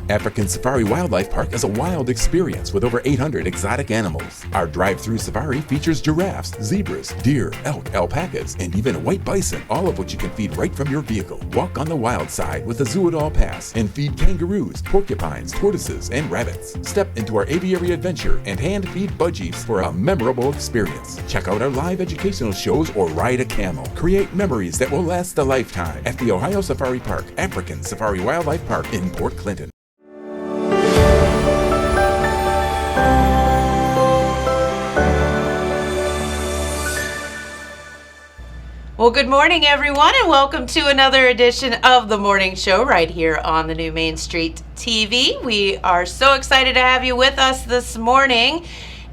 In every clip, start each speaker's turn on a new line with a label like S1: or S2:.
S1: African Safari Wildlife Park is a wild experience with over 800 exotic animals. Our drive-through safari features giraffes, zebras, deer, elk, alpacas, and even a white bison, all of which you can feed right from your vehicle. Walk on the wild side with a Zoo-It-All pass and feed kangaroos, porcupines, tortoises, and rabbits. Step into our aviary adventure and hand-feed budgies for a memorable experience. Check out our live educational shows or ride a camel. Create memories that will last a lifetime at the Ohio Safari Park, African Safari Wildlife Park in Port Clinton.
S2: Well, good morning, everyone, and welcome to another edition of the morning show right here on the new Main Street TV. We are so excited to have you with us this morning.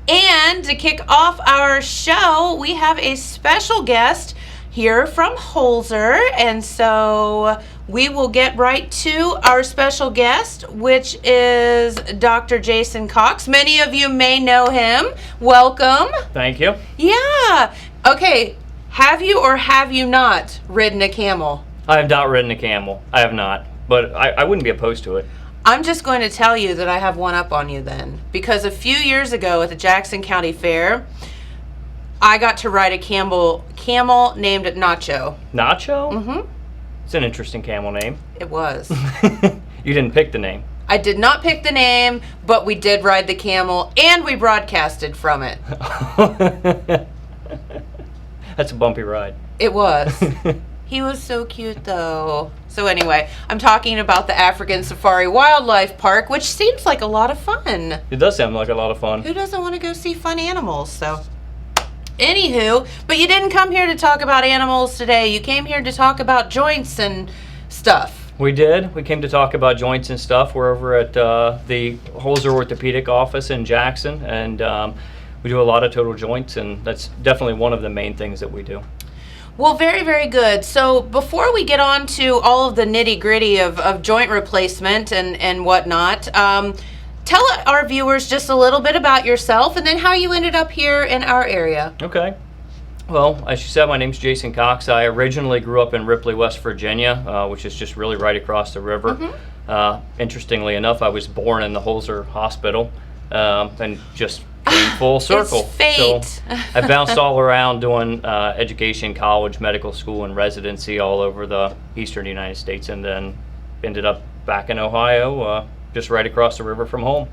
S2: And to kick off our show, we have a special guest here from Holzer. And so we will get right to our special guest, which is Dr. Jason Cox. Many of you may know him. Welcome.
S3: Thank you.
S2: Yeah. Okay. Have you or have you not ridden a camel?
S3: I have not ridden a camel. I have not, but I wouldn't be opposed to it.
S2: I'm just going to tell you that I have one up on you then, because a few years ago at the Jackson County Fair, I got to ride a camel named Nacho.
S3: Nacho?
S2: Mm-hmm.
S3: It's an interesting camel name.
S2: It was.
S3: You didn't pick the name.
S2: I did not pick the name, but we did ride the camel, and we broadcasted from it.
S3: That's a bumpy ride.
S2: It was. He was so cute, though. So anyway, I'm talking about the African Safari Wildlife Park, which seems like a lot of fun.
S3: It does sound like a lot of fun.
S2: Who doesn't want to go see fun animals? So, anywho, but you didn't come here to talk about animals today. You came here to talk about joints and stuff.
S3: We did. We came to talk about joints and stuff. We're over at the Holzer Orthopedic office in Jackson, and we do a lot of total joints, and that's definitely one of the main things that we do.
S2: Well, very, very good. So before we get on to all of the nitty-gritty of joint replacement and whatnot, tell our viewers just a little bit about yourself and then how you ended up here in our area.
S3: Okay. Well, as you said, my name's Jason Cox. I originally grew up in Ripley, West Virginia, which is just really right across the river. Mm-hmm. Interestingly enough, I was born in the Holzer Hospital, and just came full circle.
S2: It's fate.
S3: So I bounced all around doing education, college, medical school, and residency all over the eastern United States, and then ended up back in Ohio, just right across the river from home.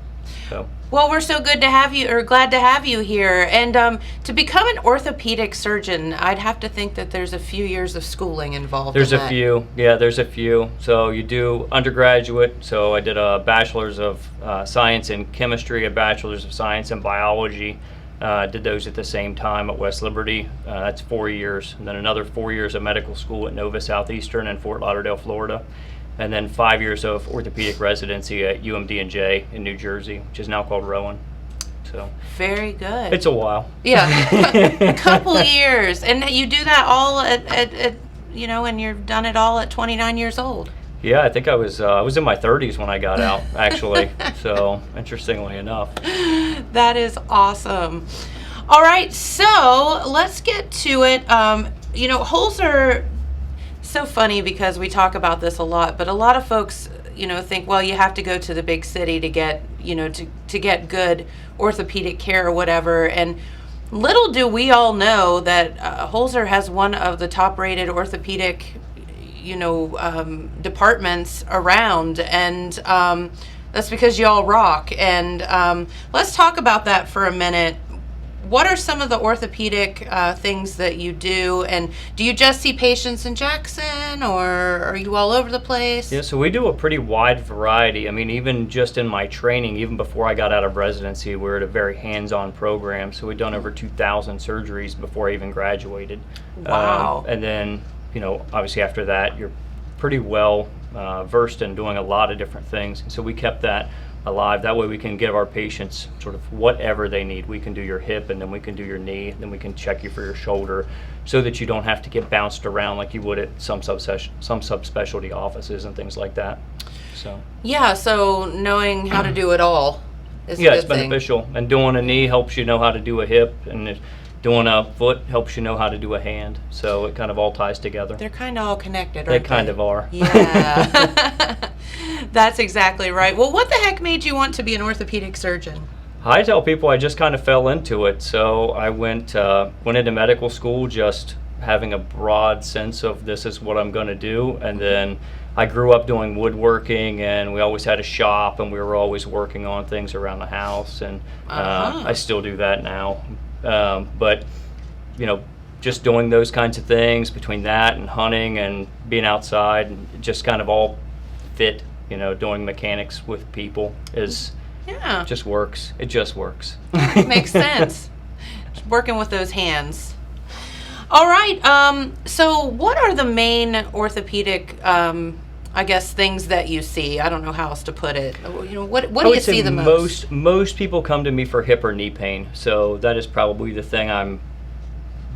S3: So.
S2: Well, we're so good to have you, or glad to have you here. And to become an orthopedic surgeon, I'd have to think that there's a few years of schooling involved.
S3: There's
S2: in
S3: a
S2: that.
S3: few. Yeah, there's a few. So you do undergraduate. So I did a bachelor's of science in chemistry, a bachelor's of science in biology. Did those at the same time at West Liberty. That's 4 years. And then another 4 years of medical school at Nova Southeastern in Fort Lauderdale, Florida. And then 5 years of orthopedic residency at UMD&J in New Jersey, which is now called Rowan. So
S2: very good.
S3: It's a while.
S2: Yeah, a couple years, and you do that all at and you've done it all at 29 years old.
S3: Yeah, I think I was in my 30s when I got out, actually. So interestingly enough.
S2: That is awesome. All right, so let's get to it. Holzer. So funny because we talk about this a lot, but a lot of folks, think, well, you have to go to the big city to get, to get good orthopedic care or whatever. And little do we all know that Holzer has one of the top-rated orthopedic, departments around, and that's because y'all rock. And let's talk about that for a minute. What are some of the orthopedic things that you do, and do you just see patients in Jackson, or are you all over the place?
S3: Yeah, so we do a pretty wide variety. I mean, even just in my training, even before I got out of residency, we're at a very hands-on program. So we've done over 2,000 surgeries before I even graduated.
S2: Wow.
S3: And then, obviously after that, you're pretty well versed in doing a lot of different things. And so we kept that alive. That way we can give our patients sort of whatever they need. We can do your hip, and then we can do your knee, then we can check you for your shoulder, so that you don't have to get bounced around like you would at some subspecialty offices and things like that. So
S2: yeah, so knowing how to do it all is a
S3: yeah,
S2: good
S3: it's beneficial. And doing a knee helps you know how to do a hip, and doing a foot helps you know how to do a hand. So it kind of all ties together.
S2: They're kind of all connected,
S3: They
S2: aren't
S3: kind of are.
S2: Yeah. That's exactly right. Well, what the heck made you want to be an orthopedic surgeon?
S3: I tell people I just kind of fell into it. So I went into medical school just having a broad sense of this is what I'm going to do. And then I grew up doing woodworking, and we always had a shop, and we were always working on things around the house. And I still do that now. But, you know, just doing those kinds of things between that and hunting and being outside, and it just kind of all fit. You know, doing mechanics with people just works. It just works.
S2: Makes sense. Just working with those hands. All right. So what are the main orthopedic, I guess, things that you see? I don't know how else to put it. You know, what do you see the most?
S3: Most people come to me for hip or knee pain. So that is probably the thing I'm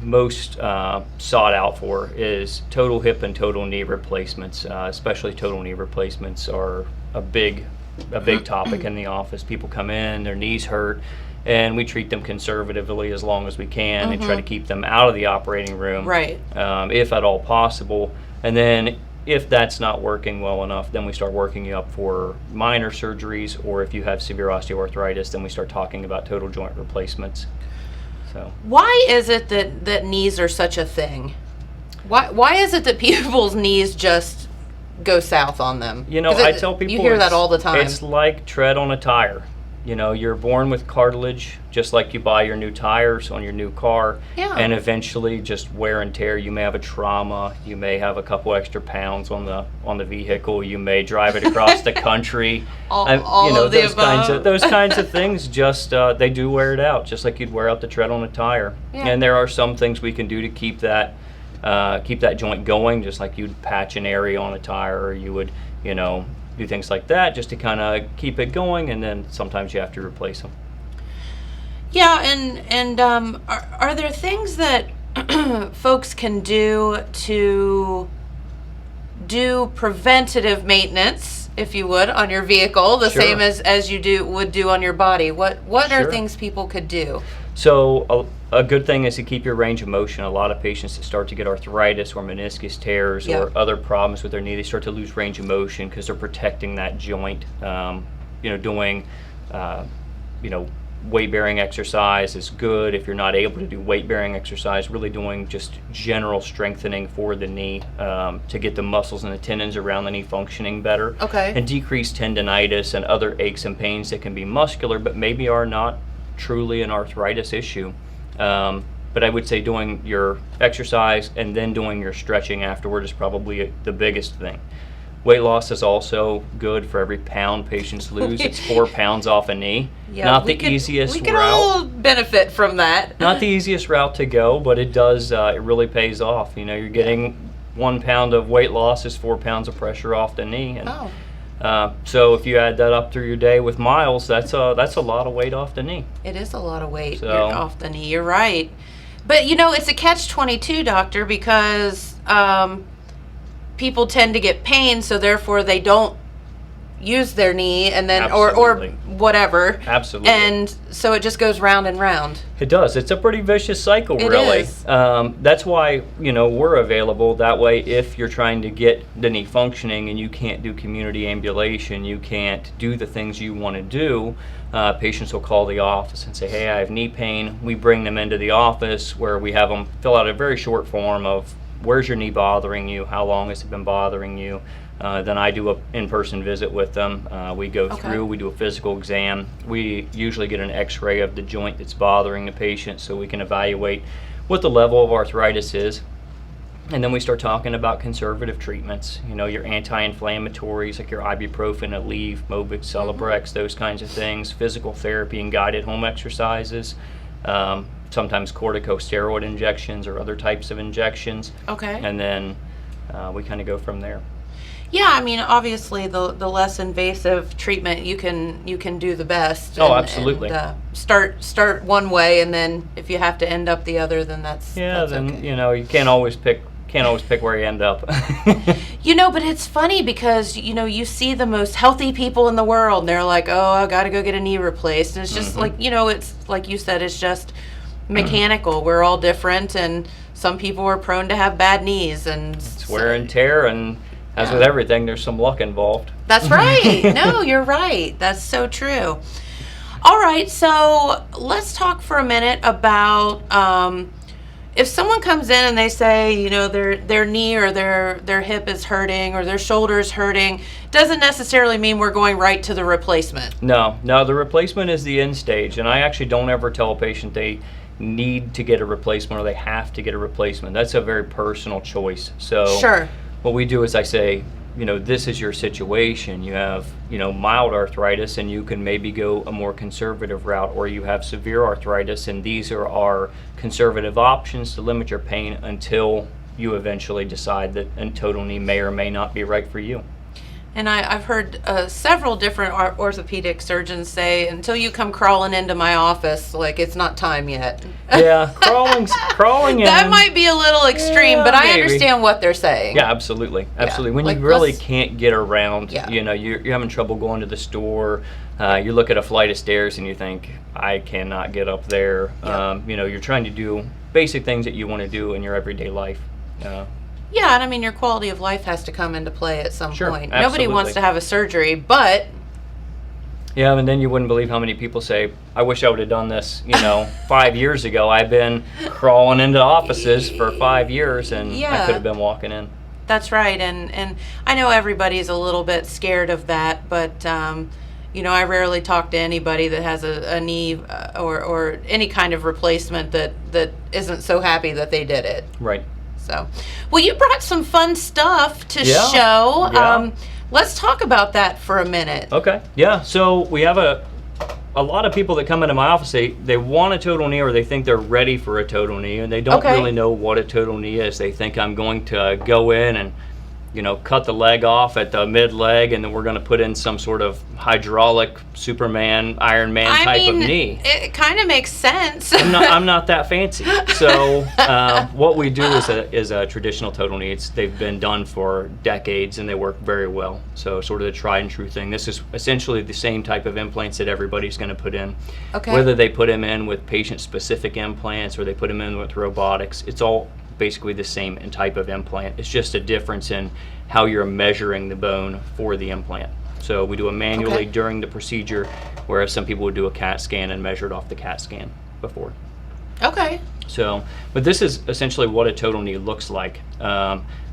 S3: most sought out for is total hip and total knee replacements. Especially total knee replacements are a big topic in the office. People come in, their knees hurt, and we treat them conservatively as long as we can and try to keep them out of the operating room,
S2: right?
S3: If at all possible. And then if that's not working well enough, then we start working you up for minor surgeries, or if you have severe osteoarthritis, then we start talking about total joint replacements. So
S2: why is it that knees are such a thing? Why is it that people's knees just go south on them?
S3: You know, I tell people
S2: you hear that all the time.
S3: It's like tread on a tire. You know, you're born with cartilage, just like you buy your new tires on your new car.
S2: Yeah.
S3: And eventually, just wear and tear. You may have a trauma. You may have a couple extra pounds on the vehicle. You may drive it across the country.
S2: all
S3: you know,
S2: of the above.
S3: those kinds of things. Just they do wear it out, just like you'd wear out the tread on a tire.
S2: Yeah.
S3: And there are some things we can do to keep that joint going, just like you'd patch an area on a tire, or you would, you know, do things like that just to kind of keep it going, and then sometimes you have to replace them.
S2: Yeah, and are there things that folks can do to do preventative maintenance, if you would, on your vehicle, the
S3: Sure.
S2: same as you would do on your body? What are
S3: Sure.
S2: things people could do?
S3: So a good thing is to keep your range of motion. A lot of patients that start to get arthritis or meniscus tears
S2: Yeah.
S3: or other problems with their knee, they start to lose range of motion because they're protecting that joint. You know, doing weight-bearing exercise is good. If you're not able to do weight-bearing exercise, really doing just general strengthening for the knee to get the muscles and the tendons around the knee functioning better.
S2: Okay.
S3: And decrease tendonitis and other aches and pains that can be muscular but maybe are not truly an arthritis issue. But I would say doing your exercise and then doing your stretching afterward is probably the biggest thing. Weight loss is also good. For every pound patients lose, it's 4 pounds off a knee.
S2: Yeah,
S3: Not
S2: we
S3: the
S2: could-
S3: easiest
S2: We can
S3: route.
S2: all benefit from that.
S3: Not the easiest route to go, but it does. It really pays off. You know, you're getting 1 pound of weight loss is 4 pounds of pressure off the knee, and so if you add that up through your day with miles, that's a lot of weight off the knee.
S2: It is a lot of weight
S3: So-
S2: off the knee. You're right. But, you know, it's a catch-22, doctor, because people tend to get pain, so therefore they don't use their knee, and then or
S3: Absolutely.
S2: whatever.
S3: Absolutely.
S2: And so it just goes round and round.
S3: It does. It's a pretty vicious cycle,
S2: It
S3: really.
S2: is.
S3: That's why, you know, we're available. That way, if you're trying to get the knee functioning and you can't do community ambulation, you can't do the things you want to do, patients will call the office and say, hey, I have knee pain. We bring them into the office where we have them fill out a very short form of where's your knee bothering you, how long has it been bothering you. Then I do an in-person visit with them. We go through, we do a physical exam. We usually get an x-ray of the joint that's bothering the patient so we can evaluate what the level of arthritis is. And then we start talking about conservative treatments, you know, your anti-inflammatories like your ibuprofen, Aleve, Mobix, Celebrex, those kinds of things, physical therapy and guided home exercises, sometimes corticosteroid injections or other types of injections.
S2: Okay.
S3: And then we kind of go from there.
S2: Yeah, I mean, obviously, the less invasive treatment you can do, the best.
S3: Oh, absolutely.
S2: And, start one way, and then if you have to end up the other, then that's
S3: Then
S2: okay.
S3: you know you can't always pick where you end up.
S2: You know, but it's funny because, you know, you see the most healthy people in the world, and they're like, oh, I got to go get a knee replaced. And it's just like, you know, it's like you said, it's just mechanical. We're all different, and some people are prone to have bad knees, and
S3: It's wear and tear, and as with everything, there's some luck involved.
S2: That's right. No, you're right. That's so true. All right, so let's talk for a minute about if someone comes in and they say, you know, their knee or their hip is hurting or their shoulder is hurting, doesn't necessarily mean we're going right to the replacement.
S3: No, the replacement is the end stage, and I actually don't ever tell a patient they need to get a replacement or they have to get a replacement. That's a very personal choice. So
S2: Sure.
S3: what we do is I say, you know, this is your situation. You have, you know, mild arthritis, and you can maybe go a more conservative route, or you have severe arthritis, and these are our conservative options to limit your pain until you eventually decide that a total knee may or may not be right for you.
S2: And I've heard several different orthopedic surgeons say, until you come crawling into my office, like it's not time yet.
S3: Yeah, crawling in.
S2: That might be a little extreme,
S3: Yeah,
S2: but I
S3: maybe.
S2: understand what they're saying.
S3: Yeah, absolutely. When
S2: like,
S3: you really
S2: let's-
S3: can't get around,
S2: Yeah.
S3: you know, you're having trouble going to the store, you look at a flight of stairs and you think, I cannot get up there.
S2: Yeah.
S3: You know, you're trying to do basic things that you want to do in your everyday life.
S2: Yeah, and I mean, your quality of life has to come into play at some
S3: Sure,
S2: point. Nobody wants
S3: absolutely.
S2: to have a surgery, but
S3: Yeah, and then you wouldn't believe how many people say, I wish I would have done this, you know, 5 years ago. I've been crawling into offices for 5 years, and
S2: Yeah.
S3: I could have been walking in.
S2: that's right. And I know everybody's a little bit scared of that, but you know, I rarely talk to anybody that has a knee or any kind of replacement that isn't so happy that they did it.
S3: Right.
S2: So, well, you brought some fun stuff to
S3: Yeah,
S2: show.
S3: yeah.
S2: Let's talk about that for a minute.
S3: Okay. Yeah. So we have a lot of people that come into my office. They want a total knee, or they think they're ready for a total knee, and they don't
S2: Okay.
S3: really know what a total knee is. They think I'm going to go in and, you know, cut the leg off at the mid leg, and then we're going to put in some sort of hydraulic Superman, Iron Man type of knee.
S2: It kind of makes sense.
S3: I'm not that fancy. So what we do is a traditional total knee. They've been done for decades, and they work very well. So sort of the tried and true thing. This is essentially the same type of implants that everybody's going to put in.
S2: Okay.
S3: Whether they put them in with patient-specific implants or they put them in with robotics, it's all basically the same type of implant. It's just a difference in how you're measuring the bone for the implant. So we do it manually
S2: Okay.
S3: during the procedure, whereas some people would do a CAT scan and measure it off the CAT scan before.
S2: Okay.
S3: So, but this is essentially what a total knee looks like.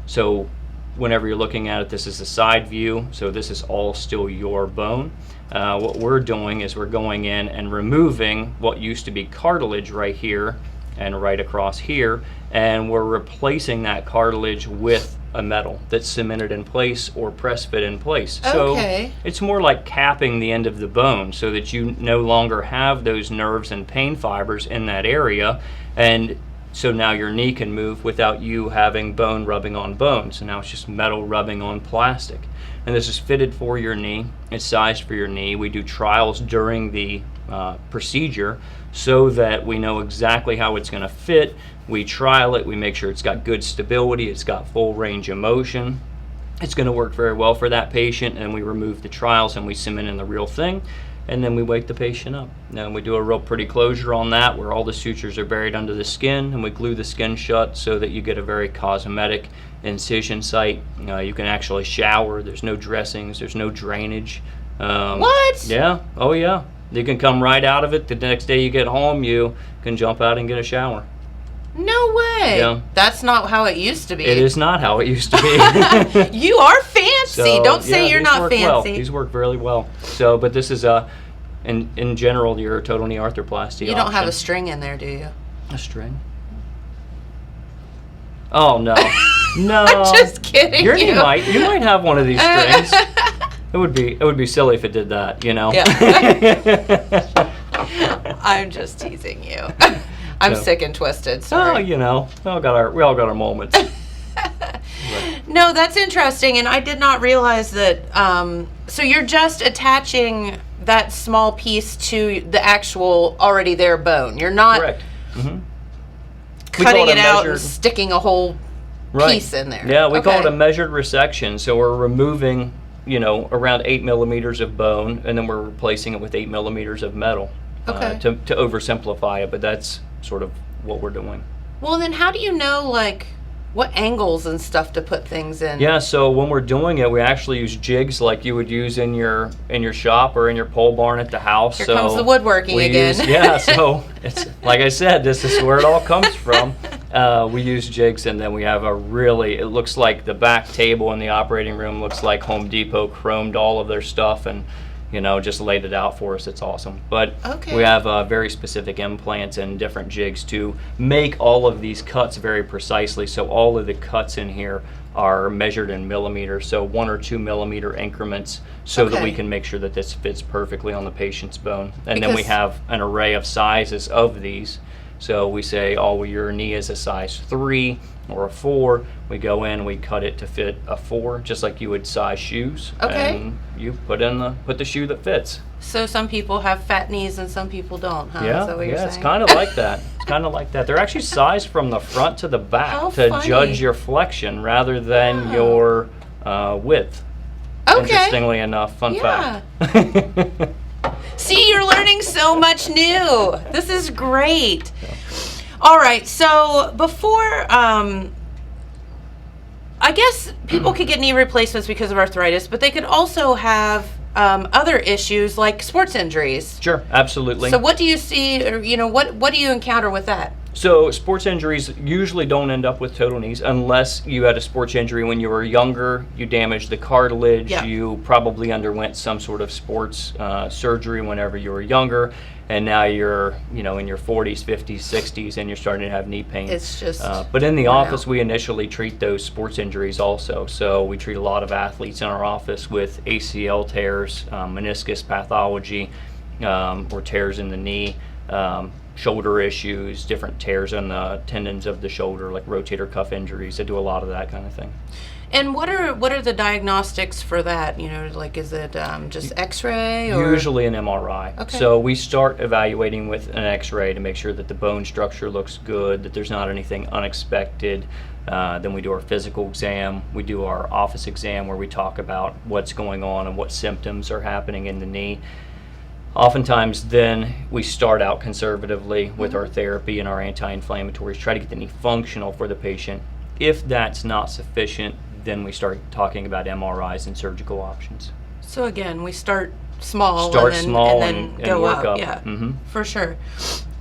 S3: So whenever you're looking at it, this is the side view. So this is all still your bone. What we're doing is we're going in and removing what used to be cartilage right here and right across here, and we're replacing that cartilage with a metal that's cemented in place or press fit in place.
S2: Okay.
S3: So it's more like capping the end of the bone so that you no longer have those nerves and pain fibers in that area, and so now your knee can move without you having bone rubbing on bone. So now it's just metal rubbing on plastic. And this is fitted for your knee. It's sized for your knee. We do trials during the procedure so that we know exactly how it's going to fit. We trial it. We make sure it's got good stability. It's got full range of motion. It's going to work very well for that patient, and we remove the trials and we cement in the real thing, and then we wake the patient up. Now we do a real pretty closure on that where all the sutures are buried under the skin, and we glue the skin shut so that you get a very cosmetic incision site. You can actually shower. There's no dressings. There's no drainage.
S2: What?
S3: Yeah. Oh yeah. You can come right out of it. The next day you get home, you can jump out and get a shower.
S2: No way.
S3: Yeah.
S2: That's not how it used to be.
S3: It is not how it used to be.
S2: You are fancy.
S3: So,
S2: Don't say
S3: yeah,
S2: you're
S3: these
S2: not
S3: work
S2: fancy.
S3: Well. These work really well. So, but this is in general, your total knee arthroplasty.
S2: You don't have a
S3: option.
S2: string in there, do you?
S3: A string? Oh no, no.
S2: I'm just kidding.
S3: Your
S2: you.
S3: knee might. You might have one of these strings. It would be silly if it did that. You know.
S2: Yeah. I'm just teasing you. I'm
S3: No.
S2: sick and twisted.
S3: Oh,
S2: Sorry.
S3: you know, we all got our moments.
S2: No, that's interesting, and I did not realize that. So you're just attaching that small piece to the actual already there bone. You're not
S3: Correct. Mm-hmm.
S2: cutting it out and sticking a whole piece in there.
S3: Yeah, we call it
S2: Okay.
S3: a measured resection. So we're removing, you know, around 8 millimeters of bone, and then we're replacing it with 8 millimeters of metal.
S2: Okay.
S3: To oversimplify it, but that's sort of what we're doing.
S2: Well, then how do you know, like, what angles and stuff to put things in?
S3: Yeah, so when we're doing it, we actually use jigs like you would use in your shop or in your pole barn at the house.
S2: Here comes the woodworking again.
S3: So it's like I said, this is where it all comes from. We use jigs, and then we have it looks like the back table in the operating room looks like Home Depot chromed all of their stuff and just laid it out for us. It's awesome. But we have very specific implants and different jigs to make all of these cuts very precisely. So all of the cuts in here are measured in millimeters, so 1 or 2 millimeter increments, so that we can make sure that this fits perfectly on the patient's bone. And then we have an array of sizes of these. So we say, your knee is a size 3 or a 4. We go in, we cut it to fit a 4, just like you would size shoes. And you put the shoe that fits.
S2: So some people have fat knees and some people don't, huh?
S3: Yeah,
S2: Is that what you're saying?
S3: It's kind of like that. It's kind of like that. They're actually sized from the front to the back to judge your flexion rather than your width. Interestingly enough, fun fact.
S2: See, you're learning so much new. This is great. All right, so before, I guess people could get knee replacements because of arthritis, but they could also have other issues like sports injuries.
S3: Sure, absolutely.
S2: So what do you see, or what do you encounter with that?
S3: So sports injuries usually don't end up with total knees unless you had a sports injury when you were younger, you damaged the cartilage, you probably underwent some sort of sports surgery whenever you were younger, and now you're in your 40s, 50s, 60s, and you're starting to have knee pain.
S2: It's just
S3: but in the office, we initially treat those sports injuries also. So we treat a lot of athletes in our office with ACL tears, meniscus pathology, or tears in the knee, shoulder issues, different tears on the tendons of the shoulder, like rotator cuff injuries. They do a lot of that kind of thing.
S2: And what are the diagnostics for that? Like, is it just X-ray or?
S3: Usually an MRI.
S2: Okay.
S3: So we start evaluating with an X-ray to make sure that the bone structure looks good, that there's not anything unexpected. Then we do our physical exam. We do our office exam where we talk about what's going on and what symptoms are happening in the knee. Oftentimes, then we start out conservatively with our therapy and our anti-inflammatories, try to get the knee functional for the patient. If that's not sufficient, then we start talking about MRIs and surgical options.
S2: So again, we start small,
S3: and
S2: then go
S3: work up.
S2: Yeah, for sure.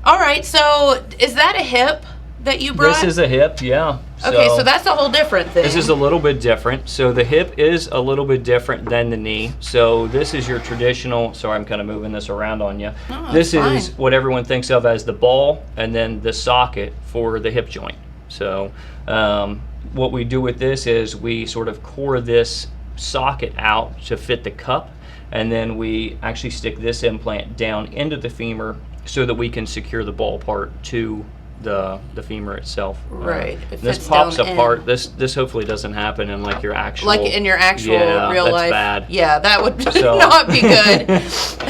S2: All right, so is that a hip that you brought?
S3: This is a hip, yeah.
S2: Okay, so that's a whole different thing.
S3: This is a little bit different. So the hip is a little bit different than the knee. So this is your traditional, sorry, I'm kind of moving this around on you.
S2: Oh,
S3: this
S2: fine.
S3: is what everyone thinks of as the ball and then the socket for the hip joint. So what we do with this is we sort of core this socket out to fit the cup, and then we actually stick this implant down into the femur so that we can secure the ball part to the femur itself.
S2: Right.
S3: This pops apart. This hopefully doesn't happen in like your actual.
S2: Like in your actual real life.
S3: Bad.
S2: Yeah, that would not be good.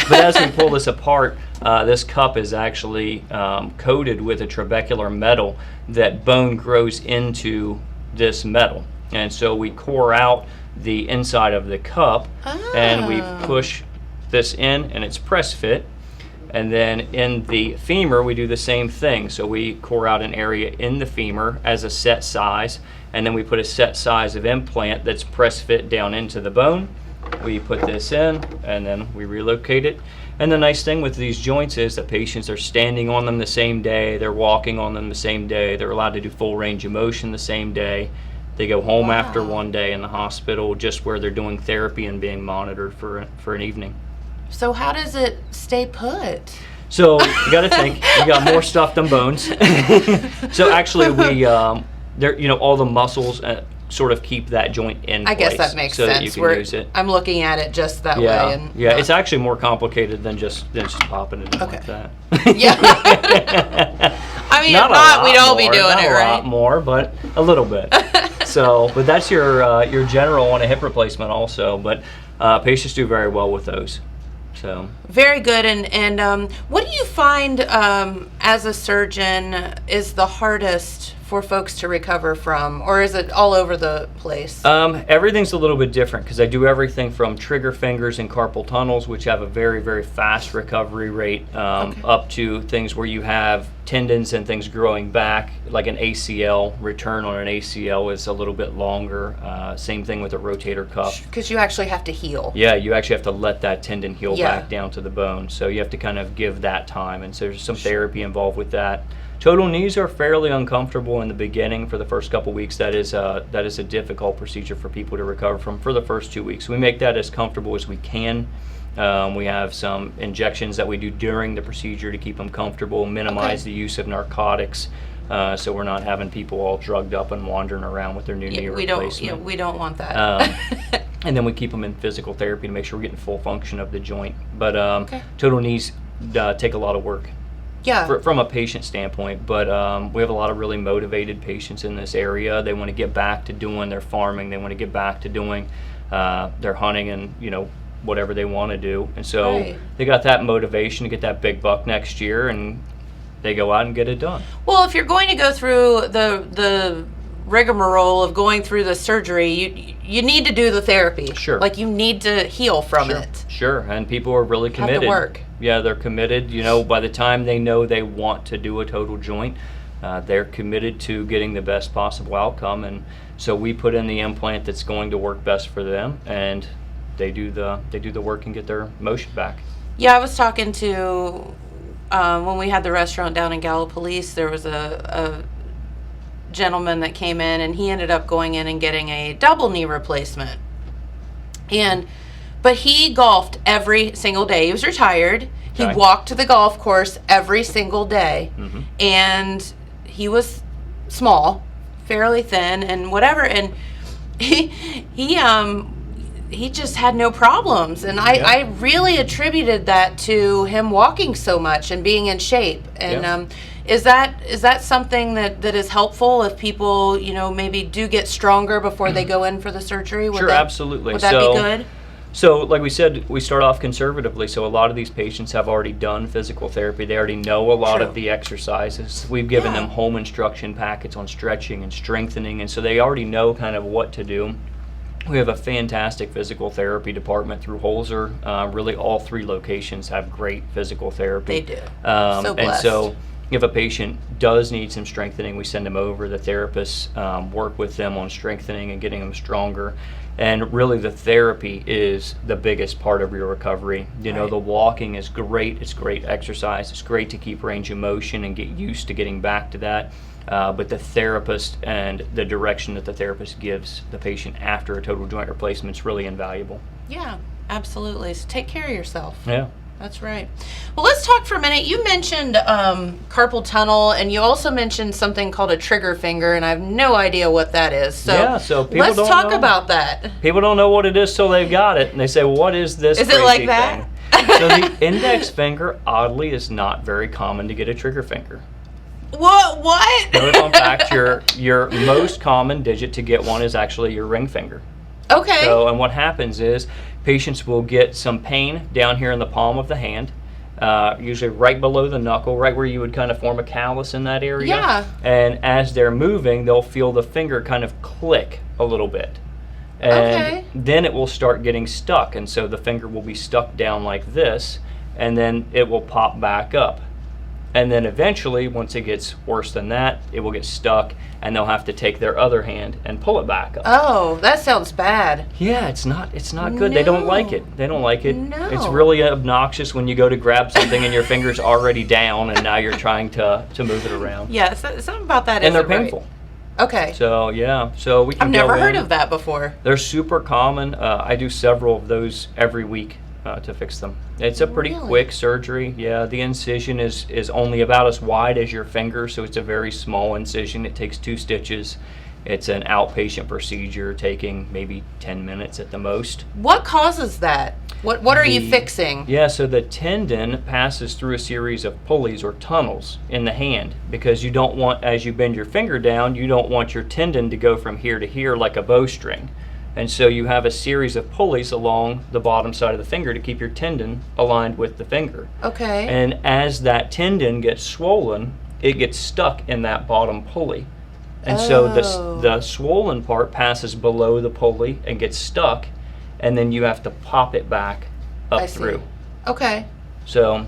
S3: But as we pull this apart, this cup is actually coated with a trabecular metal that bone grows into this metal, and so we core out the inside of the cup and we push this in, and it's press fit. And then in the femur, we do the same thing. So we core out an area in the femur as a set size, and then we put a set size of implant that's press fit down into the bone. We put this in, and then we relocate it. And the nice thing with these joints is that patients are standing on them the same day, they're walking on them the same day, they're allowed to do full range of motion the same day. They go home after one day in the hospital, just where they're doing therapy and being monitored for an evening.
S2: So how does it stay put?
S3: So you got to think, we got more stuff than bones. So actually, we all the muscles sort of keep that joint in place.
S2: I guess that makes
S3: so
S2: sense.
S3: That you can use it.
S2: I'm looking at it just that way. And,
S3: it's actually more complicated than just popping it in like that.
S2: Yeah. I mean, if not, we'd all be doing it, right?
S3: Not a lot more, but a little bit. So, but that's your general on a hip replacement also. But patients do very well with those. So
S2: very good. And what do you find as a surgeon is the hardest for folks to recover from, or is it all over the place?
S3: Everything's a little bit different because I do everything from trigger fingers and carpal tunnels, which have a very, very fast recovery rate, up to things where you have tendons and things growing back, like an ACL, return on an ACL is a little bit longer. Same thing with a rotator cuff.
S2: Because you actually have to heal.
S3: Yeah, you actually have to let that tendon heal
S2: Yeah.
S3: back down to the bone. So you have to kind of give that time. And so there's some therapy involved with that. Total knees are fairly uncomfortable in the beginning for the first couple weeks. That is a difficult procedure for people to recover from for the first 2 weeks. We make that as comfortable as we can. We have some injections that we do during the procedure to keep them comfortable, minimize the use of narcotics, so we're not having people all drugged up and wandering around with their new knee replacement.
S2: We don't want that.
S3: And then we keep them in physical therapy to make sure we're getting full function of the joint. But total knees take a lot of work.
S2: Yeah.
S3: From a patient standpoint, but we have a lot of really motivated patients in this area. They want to get back to doing their farming. They want to get back to doing their hunting and, whatever they want to do. And so they got that motivation to get that big buck next year, and they go out and get it done.
S2: Well, if you're going to go through the rigmarole of going through the surgery, you need to do the therapy.
S3: Sure.
S2: Like, you need to heal from it.
S3: Sure, and people are really committed.
S2: Have to work.
S3: Yeah, they're committed. By the time they know they want to do a total joint, they're committed to getting the best possible outcome. And so we put in the implant that's going to work best for them, and they do the work and get their motion back.
S2: Yeah, I was talking to when we had the restaurant down in Gallipolis, there was a gentleman that came in, and he ended up going in and getting a double knee replacement. But he golfed every single day. He was retired. He walked to the golf course every single day. Mm-hmm. And he was small, fairly thin, and whatever. And he just had no problems. And I really attributed that to him walking so much and being in shape. And is that something that is helpful if people, maybe do get stronger before they go in for the surgery?
S3: Sure, absolutely.
S2: Would that be good?
S3: So, like we said, we start off conservatively. So a lot of these patients have already done physical therapy. They already know a lot of the exercises. We've given them home instruction packets on stretching and strengthening, and so they already know kind of what to do. We have a fantastic physical therapy department through Holzer. Really, all 3 locations have great physical therapy.
S2: They do.
S3: So blessed. And so if a patient does need some strengthening, we send them over. The therapists work with them on strengthening and getting them stronger. And really, the therapy is the biggest part of your recovery. The walking is great. It's great exercise. It's great to keep range of motion and get used to getting back to that. But the therapist and the direction that the therapist gives the patient after a total joint replacement is really invaluable.
S2: Yeah, absolutely. So take care of yourself.
S3: Yeah.
S2: That's right. Well, let's talk for a minute. You mentioned carpal tunnel, and you also mentioned something called a trigger finger, and I have no idea what that is. So,
S3: people
S2: let's
S3: don't
S2: talk
S3: know.
S2: about that.
S3: People don't know what it is till they've got it, and they say, well, what is this
S2: Is
S3: crazy
S2: it like that?
S3: thing? So the index finger, oddly, is not very common to get a trigger finger.
S2: What?
S3: No, fun fact, your most common digit to get one is actually your ring finger.
S2: Okay.
S3: So, and what happens is patients will get some pain down here in the palm of the hand, usually right below the knuckle, right where you would kind of form a callus in that area.
S2: Yeah.
S3: And as they're moving, they'll feel the finger kind of click a little bit. And then it will start getting stuck. And so the finger will be stuck down like this, and then it will pop back up. And then eventually, once it gets worse than that, it will get stuck, and they'll have to take their other hand and pull it back up.
S2: Oh, that sounds bad.
S3: Yeah, it's not good. They don't like it.
S2: No.
S3: It's really obnoxious when you go to grab something and your finger's already down, and now you're trying to move it around.
S2: Yeah, something about that
S3: And they're
S2: isn't
S3: painful.
S2: Right. Okay.
S3: So we can
S2: I've never
S3: go
S2: heard
S3: in.
S2: of that before.
S3: They're super common. I do several of those every week to fix them. It's a pretty quick surgery. Yeah, the incision is only about as wide as your finger, so it's a very small incision. It takes 2 stitches. It's an outpatient procedure taking maybe 10 minutes at the most.
S2: What causes that? What are you fixing?
S3: Yeah, so the tendon passes through a series of pulleys or tunnels in the hand, because you don't want, as you bend your finger down, you don't want your tendon to go from here to here like a bowstring. And so you have a series of pulleys along the bottom side of the finger to keep your tendon aligned with the finger.
S2: Okay.
S3: And as that tendon gets swollen, it gets stuck in that bottom pulley. And so the swollen part passes below the pulley and gets stuck, and then you have to pop it back up through.
S2: Okay.
S3: So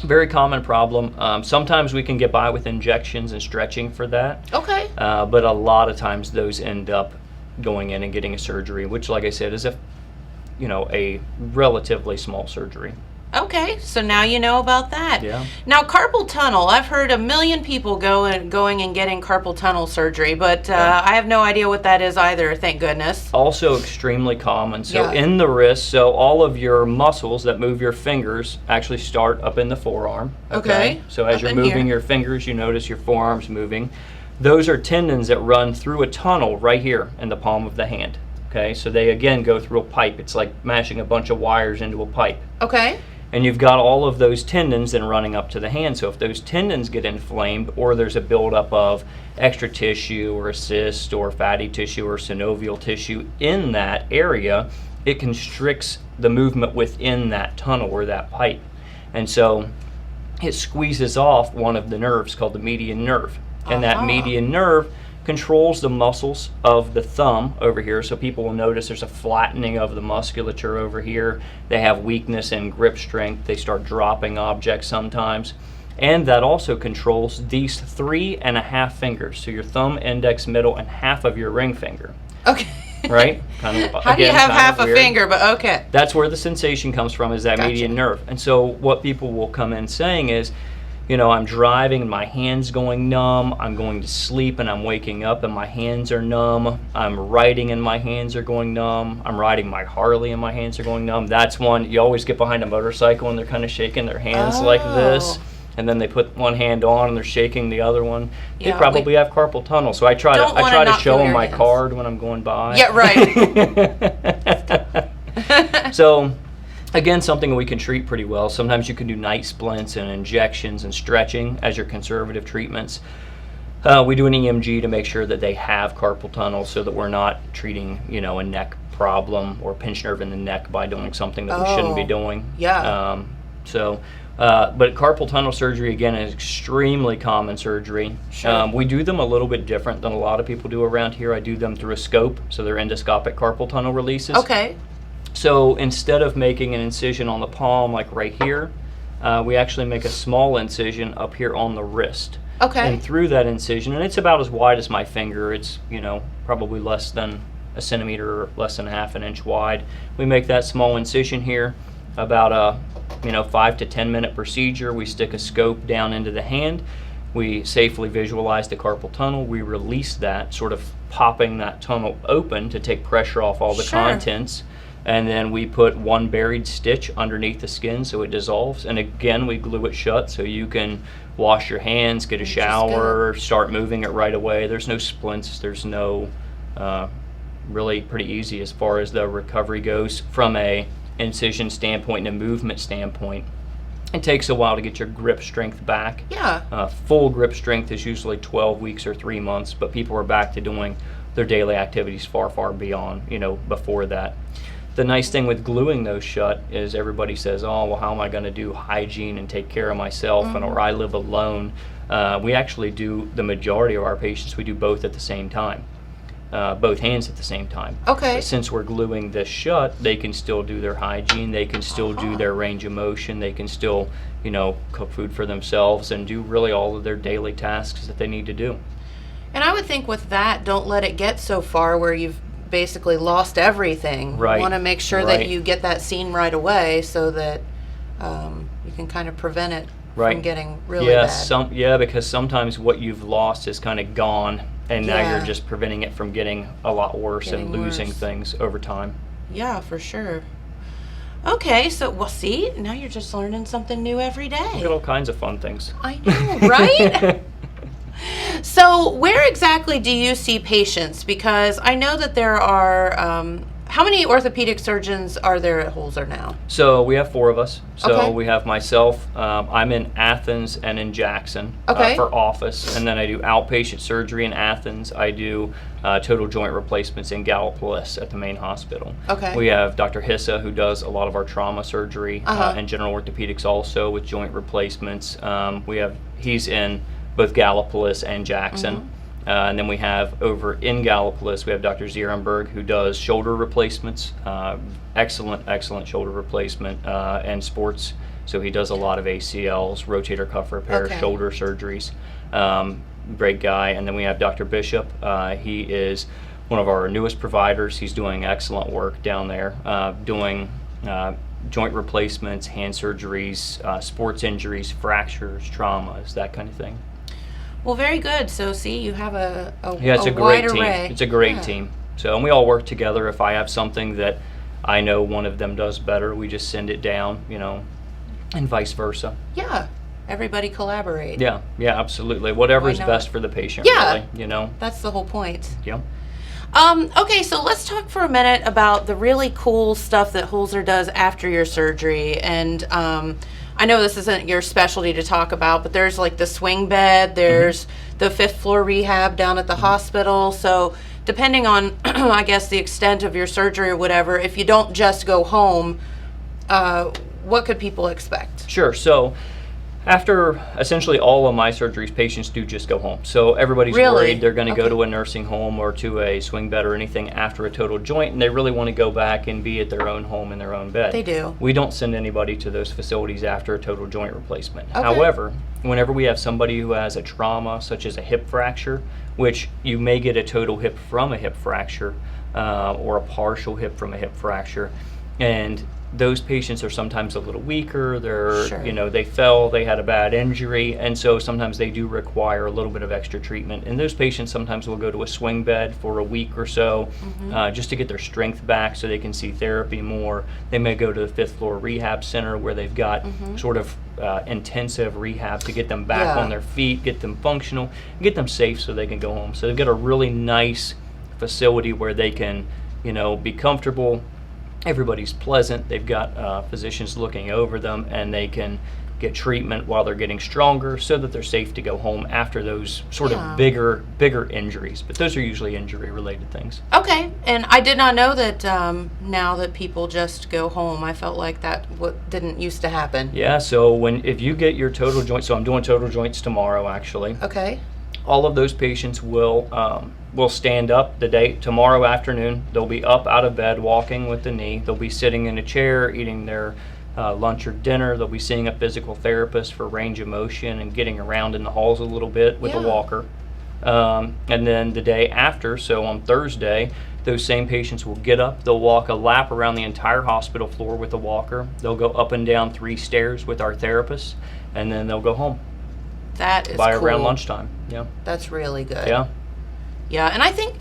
S3: Very common problem. Sometimes we can get by with injections and stretching for that.
S2: Okay.
S3: But a lot of times those end up going in and getting a surgery, which, like I said, is a relatively small surgery.
S2: Okay, so now you know about that.
S3: Yeah.
S2: Now, carpal tunnel. I've heard a million people going and getting carpal tunnel surgery, but I have no idea what that is either, thank goodness.
S3: Also extremely common. So
S2: Yeah.
S3: in the wrist, so all of your muscles that move your fingers actually start up in the forearm.
S2: Okay.
S3: So as
S2: Up
S3: you're
S2: in
S3: moving
S2: here.
S3: your fingers, you notice your forearms moving. Those are tendons that run through a tunnel right here in the palm of the hand. Okay, so they again go through a pipe. It's like mashing a bunch of wires into a pipe.
S2: Okay.
S3: And you've got all of those tendons then running up to the hand. So if those tendons get inflamed, or there's a buildup of extra tissue or a cyst or fatty tissue or synovial tissue in that area, it constricts the movement within that tunnel or that pipe. And so it squeezes off one of the nerves called the median nerve. And that median nerve controls the muscles of the thumb over here. So people will notice there's a flattening of the musculature over here. They have weakness in grip strength. They start dropping objects sometimes. And that also controls these 3.5 fingers. So your thumb, index, middle, and half of your ring finger.
S2: Okay.
S3: Right? Kind of,
S2: How do you
S3: again,
S2: have
S3: kind
S2: half
S3: of
S2: a
S3: weird.
S2: finger, but okay.
S3: That's where the sensation comes from, is that
S2: Gotcha.
S3: median nerve. And so what people will come in saying is, I'm driving and my hand's going numb. I'm going to sleep and I'm waking up and my hands are numb. I'm riding and my hands are going numb. I'm riding my Harley and my hands are going numb. That's one. You always get behind a motorcycle and they're kind of shaking their hands like this. And then they put one hand on and they're shaking the other one.
S2: Yeah,
S3: they probably have carpal tunnel. So I try
S2: Don't
S3: to
S2: wanna knock
S3: show
S2: through
S3: them
S2: your
S3: my
S2: hands.
S3: card when I'm going by.
S2: Yeah, right.
S3: So, again, something we can treat pretty well. Sometimes you can do night splints and injections and stretching as your conservative treatments. We do an EMG to make sure that they have carpal tunnel, so that we're not treating, a neck problem or pinched nerve in the neck by doing something that we shouldn't be doing.
S2: Yeah.
S3: But carpal tunnel surgery, again, is extremely common surgery.
S2: Sure.
S3: We do them a little bit different than a lot of people do around here. I do them through a scope, so they're endoscopic carpal tunnel releases.
S2: Okay.
S3: So instead of making an incision on the palm like right here, we actually make a small incision up here on the wrist.
S2: Okay.
S3: And through that incision, and it's about as wide as my finger, it's, probably less than a centimeter or less than half an inch wide. We make that small incision here, about a 5 to 10 minute procedure. We stick a scope down into the hand. We safely visualize the carpal tunnel. We release that, sort of popping that tunnel open to take pressure off all the
S2: Sure.
S3: contents. And then we put one buried stitch underneath the skin so it dissolves. And again, we glue it shut so you can wash your hands, get a shower, start moving it right away. There's no splints. There's no, really pretty easy as far as the recovery goes from a incision standpoint and a movement standpoint. It takes a while to get your grip strength back.
S2: Yeah.
S3: Full grip strength is usually 12 weeks or 3 months, but people are back to doing their daily activities far, far beyond, before that. The nice thing with gluing those shut is everybody says, oh, well, how am I going to do hygiene and take care of myself, and or I live alone. We actually do, the majority of our patients, we do both at the same time. Both hands at the same time.
S2: Okay.
S3: But since we're gluing this shut, they can still do their hygiene, they can still do their range of motion, they can still, cook food for themselves and do really all of their daily tasks that they need to do.
S2: And I would think with that, don't let it get so far where you've basically lost everything.
S3: Right.
S2: You want to make sure
S3: Right.
S2: that you get that seen right away so that you can kind of prevent it
S3: Right.
S2: from getting really
S3: Yeah,
S2: bad.
S3: because sometimes what you've lost is kind of gone, and now
S2: Yeah.
S3: you're just preventing it from getting a lot worse and
S2: Getting
S3: losing
S2: worse.
S3: things over time.
S2: Yeah, for sure. Okay, so, well, see, now you're just learning something new every
S3: We got
S2: day.
S3: all kinds of fun things.
S2: I know, right? So, where exactly do you see patients? Because I know that there are, how many orthopedic surgeons are there at Holzer now?
S3: So we have 4 of us. So
S2: Okay.
S3: we have myself. I'm in Athens and in Jackson
S2: Okay.
S3: for office, and then I do outpatient surgery in Athens. I do total joint replacements in Gallipolis at the main hospital.
S2: Okay.
S3: We have Dr. Hissa, who does a lot of our trauma surgery and general orthopedics also with joint replacements. He's in both Gallipolis and Jackson. And then we have over in Gallipolis, we have Dr. Zierenberg, who does shoulder replacements, excellent shoulder replacement and sports So he does a lot of ACLs, rotator cuff repair,
S2: Okay.
S3: shoulder surgeries. Great guy. And then we have Dr. Bishop. He is one of our newest providers. He's doing excellent work down there, doing joint replacements, hand surgeries, sports injuries, fractures, traumas, that kind of thing.
S2: Well, very good. So, see, you have a
S3: Yeah, it's a
S2: wide
S3: great team.
S2: array.
S3: It's a great
S2: Yeah.
S3: team. So, and we all work together. If I have something that I know one of them does better, we just send it down, and vice versa.
S2: Yeah. Everybody collaborate.
S3: Yeah, absolutely. Whatever
S2: Why
S3: is
S2: not?
S3: best for the patient,
S2: Yeah.
S3: really,
S2: That's the whole point.
S3: Yeah.
S2: Okay, so let's talk for a minute about the really cool stuff that Holzer does after your surgery. And I know this isn't your specialty to talk about, but there's like the swing bed, there's the 5th floor rehab down at the hospital. So depending on, I guess, the extent of your surgery or whatever, if you don't just go home, what could people expect?
S3: Sure. So after essentially all of my surgeries, patients do just go home. So everybody's
S2: Really?
S3: worried they're going to go
S2: Okay.
S3: to a nursing home or to a swing bed or anything after a total joint, and they really want to go back and be at their own home in their own bed.
S2: They do.
S3: We don't send anybody to those facilities after a total joint replacement.
S2: Okay.
S3: However, whenever we have somebody who has a trauma, such as a hip fracture, which you may get a total hip from a hip fracture or a partial hip from a hip fracture, and those patients are sometimes a little weaker. They're,
S2: Sure.
S3: They fell, they had a bad injury, and so sometimes they do require a little bit of extra treatment. And those patients sometimes will go to a swing bed for a week or so, just to get their strength back so they can see therapy more. They may go to the 5th floor rehab center where they've got sort of intensive rehab to get them back
S2: Yeah.
S3: on their feet, get them functional, get them safe so they can go home. So they've got a really nice facility where they can, be comfortable. Everybody's pleasant. They've got physicians looking over them, and they can get treatment while they're getting stronger so that they're safe to go home after those sort
S2: Yeah.
S3: of bigger injuries. But those are usually injury-related things.
S2: Okay, and I did not know that now that people just go home. I felt like that didn't used to happen.
S3: Yeah, so if you get your total joint, so I'm doing total joints tomorrow actually.
S2: Okay.
S3: All of those patients will stand up the day tomorrow afternoon. They'll be up out of bed, walking with the knee. They'll be sitting in a chair, eating their lunch or dinner. They'll be seeing a physical therapist for range of motion and getting around in the halls a little bit with a
S2: Yeah.
S3: walker. And then the day after, so on Thursday, those same patients will get up. They'll walk a lap around the entire hospital floor with a walker. They'll go up and down 3 stairs with our therapist, and then they'll go home
S2: That is
S3: by
S2: cool.
S3: around lunchtime. Yeah.
S2: That's really good.
S3: Yeah.
S2: Yeah, and I think,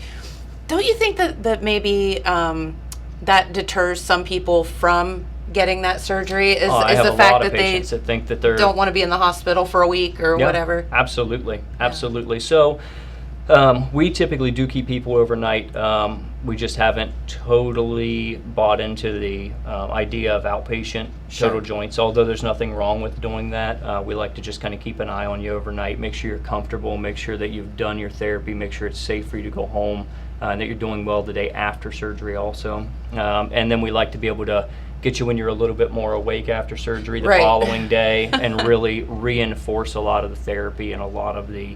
S2: don't you think that maybe that deters some people from getting that surgery? Is
S3: I have
S2: the
S3: a
S2: fact
S3: lot of
S2: that they
S3: patients that think that they're
S2: don't want to be in the hospital for a week or
S3: Yeah,
S2: whatever?
S3: Absolutely. So we typically do keep people overnight. We just haven't totally bought into the idea of outpatient total joints, although there's nothing wrong with doing that. We like to just kind of keep an eye on you overnight, make sure you're comfortable, make sure that you've done your therapy, make sure it's safe for you to go home, and that you're doing well the day after surgery also. And then we like to be able to get you when you're a little bit more awake after surgery the
S2: Right.
S3: following day and really reinforce a lot of the therapy and a lot of the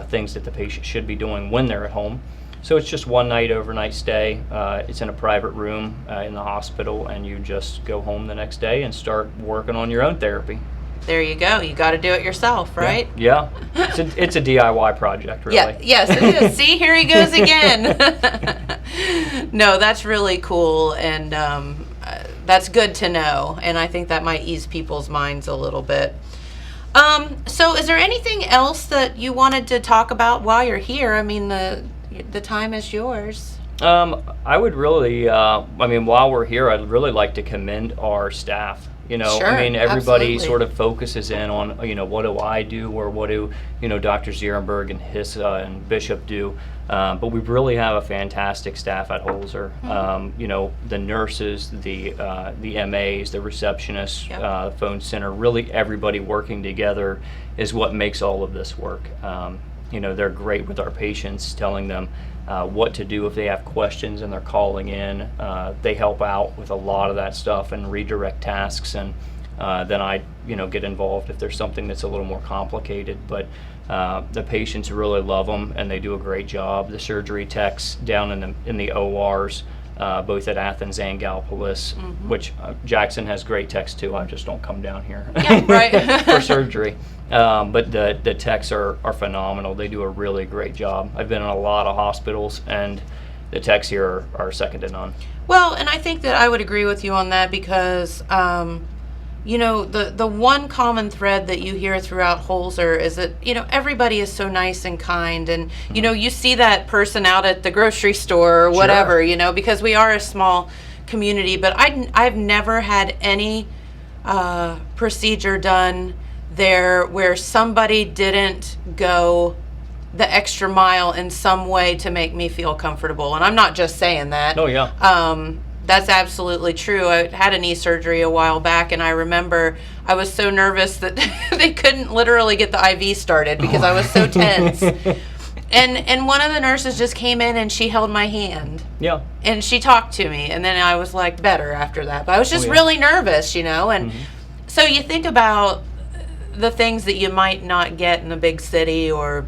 S3: things that the patient should be doing when they're at home. So it's just one night overnight stay. It's in a private room in the hospital, and you just go home the next day and start working on your own therapy.
S2: There you go. You got to do it yourself, right?
S3: Yeah. It's a DIY project, really.
S2: Yeah, yes, it is. See, here he goes again. No, that's really cool, and that's good to know, and I think that might ease people's minds a little bit. So is there anything else that you wanted to talk about while you're here? I mean, the time is yours.
S3: I would really, while we're here, I'd really like to commend our staff.
S2: Sure,
S3: everybody
S2: absolutely.
S3: sort of focuses in on, what do I do, or what do, Dr. Zierenberg and Hissa and Bishop do. But we really have a fantastic staff at Holzer. The nurses, the MAs, the receptionists,
S2: Yep.
S3: phone center, really everybody working together is what makes all of this work. They're great with our patients, telling them what to do if they have questions and they're calling in. They help out with a lot of that stuff and redirect tasks, and then I get involved if there's something that's a little more complicated. But the patients really love them, and they do a great job. The surgery techs down in the ORs, both at Athens and Gallipolis, which Jackson has great techs too. I just don't come down here
S2: Yeah, right.
S3: for surgery. But the techs are phenomenal. They do a really great job. I've been in a lot of hospitals, and the techs here are second to none.
S2: Well, and I think that I would agree with you on that because, the one common thread that you hear throughout Holzer is that, everybody is so nice and kind. And, you see that person out at the grocery store or whatever, because we are a small community. But I've never had any procedure done there where somebody didn't go the extra mile in some way to make me feel comfortable. And I'm not just saying that.
S3: Oh, yeah.
S2: That's absolutely true. I had a knee surgery a while back, and I remember I was so nervous that they couldn't literally get the IV started because I was so tense. And one of the nurses just came in and she held my hand.
S3: Yeah.
S2: And she talked to me, and then I was like better after that. But I was just really nervous, and so you think about the things that you might not get in a big city, or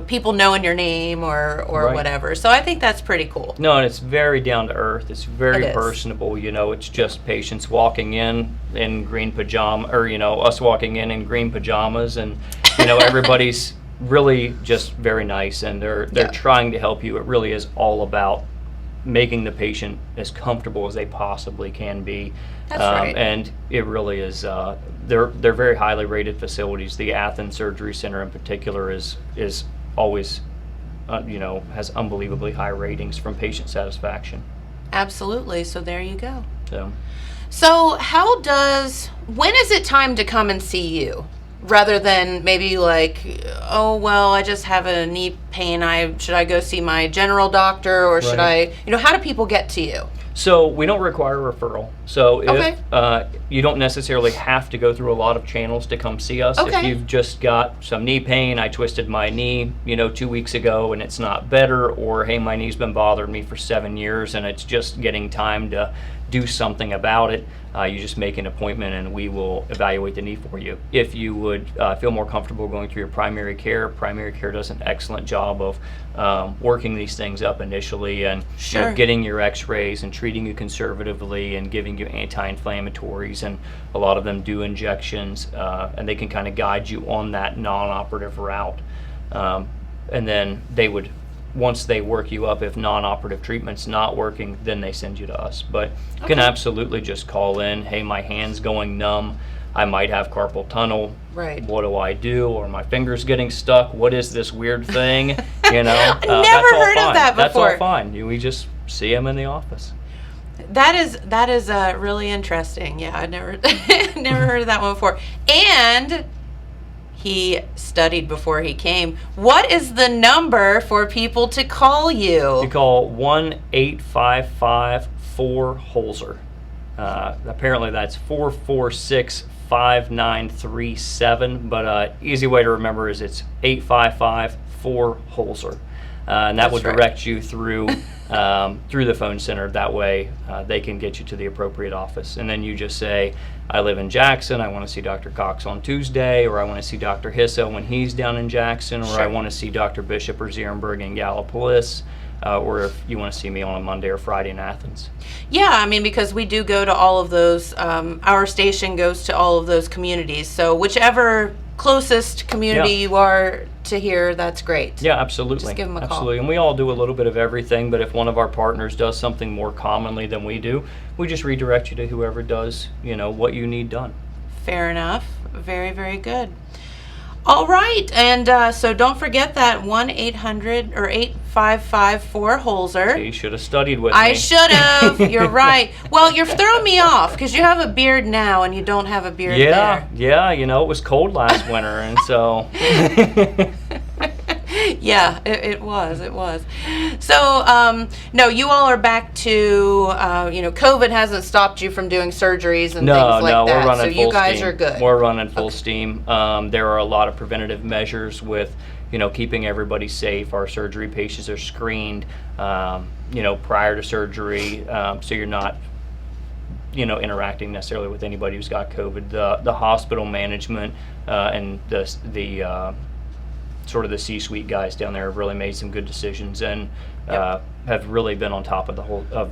S2: people knowing your name or whatever. So I think that's pretty cool.
S3: No, and it's very down to earth. It's very
S2: It is.
S3: personable. It's just patients walking in green pajama, or us walking in green pajamas, and everybody's really just very nice, and they're trying to help you. It really is all about making the patient as comfortable as they possibly can be.
S2: That's right.
S3: And it really is. They're very highly rated facilities. The Athens Surgery Center in particular is always, has unbelievably high ratings from patient satisfaction.
S2: Absolutely. So there you go.
S3: So
S2: When is it time to come and see you? Rather than maybe like, oh, well, I just have a knee pain. Should I go see my general doctor, or should I, how do people get to you?
S3: So we don't require a referral. So if
S2: Okay.
S3: You don't necessarily have to go through a lot of channels to come see us.
S2: Okay.
S3: If you've just got some knee pain, I twisted my knee, 2 weeks ago and it's not better, or hey, my knee's been bothering me for 7 years and it's just getting time to do something about it. You just make an appointment and we will evaluate the knee for you. If you would feel more comfortable going through your primary care does an excellent job of working these things up initially, and getting your x-rays and treating you conservatively and giving you anti-inflammatories, and a lot of them do injections, and they can kind of guide you on that non-operative route. And then they would, once they work you up, if non-operative treatment's not working, then they send you to us. But you can absolutely just call in, hey, my hand's going numb, I might have carpal tunnel.
S2: Right.
S3: What do I do? Or my finger's getting stuck. What is this weird thing?
S2: I never heard of that before.
S3: That's all fine. We just see them in the office.
S2: That is really interesting. Yeah, I never never heard of that one before. And he studied before he came. What is the number for people to call you?
S3: You call 1-855-4-HOLZER. Apparently that's 446-5937, but easy way to remember is it's 855-4-HOLZER. And that will direct you through the phone center. That way they can get you to the appropriate office. And then you just say, I live in Jackson, I want to see Dr. Cox on Tuesday, or I want to see Dr. Hisso when he's down in Jackson, or I want to see Dr. Bishop or Zierenberg in Gallipolis, or if you want to see me on a Monday or Friday in Athens.
S2: Yeah, I mean, because we do go to all of those, our station goes to all of those communities. So whichever closest community you are to here, that's great.
S3: Yeah, absolutely.
S2: Just give them a call.
S3: Absolutely. And we all do a little bit of everything, but if one of our partners does something more commonly than we do, we just redirect you to whoever does, what you need done.
S2: Fair enough. Very, very good. All right, and so don't forget that 1-800 or 855-4-HOLZER.
S3: You should have studied with me.
S2: I should have. You're right. Well, you're throwing me off because you have a beard now and you don't have a beard there.
S3: Yeah, it was cold last winter, and so.
S2: Yeah, it was. So, no, you all are back to, COVID hasn't stopped you from doing surgeries and things like that.
S3: No, we're running full steam.
S2: So you guys are good.
S3: We're running full steam. There are a lot of preventative measures with, keeping everybody safe. Our surgery patients are screened, prior to surgery, so you're not, interacting necessarily with anybody who's got COVID. The hospital management and the sort of the C-suite guys down there have really made some good decisions and have really been on top of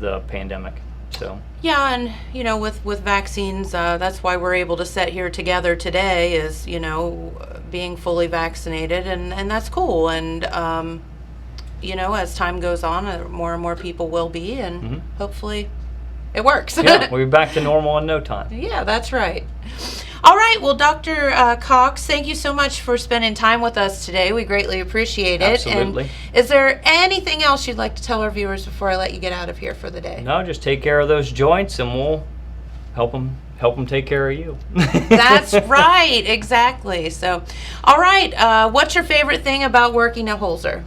S3: the pandemic. So
S2: yeah, and with vaccines, that's why we're able to sit here together today. Is being fully vaccinated, and that's cool. And as time goes on, more and more people will be, and hopefully, it works.
S3: Yeah, we'll be back to normal in no time.
S2: Yeah, that's right. All right. Well, Dr. Cox, thank you so much for spending time with us today. We greatly appreciate it.
S3: Absolutely.
S2: And is there anything else you'd like to tell our viewers before I let you get out of here for the day?
S3: No, just take care of those joints, and we'll help them take care of you.
S2: That's right. Exactly. So, all right. What's your favorite thing about working at Holzer?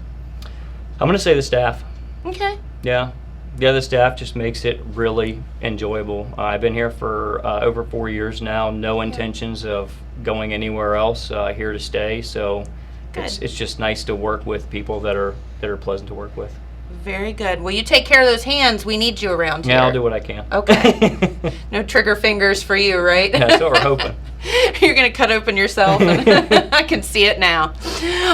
S3: I'm going to say the staff.
S2: Okay.
S3: Yeah. Yeah, the staff just makes it really enjoyable. I've been here for over 4 years now. No intentions of going anywhere else. Here to stay. So it's just nice to work with people that are pleasant to work with.
S2: Very good. Well, you take care of those hands. We need you around here.
S3: Yeah, I'll do what I can.
S2: Okay. No trigger fingers for you, right?
S3: Yeah, that's what we're hoping.
S2: You're going to cut open yourself. I can see it now.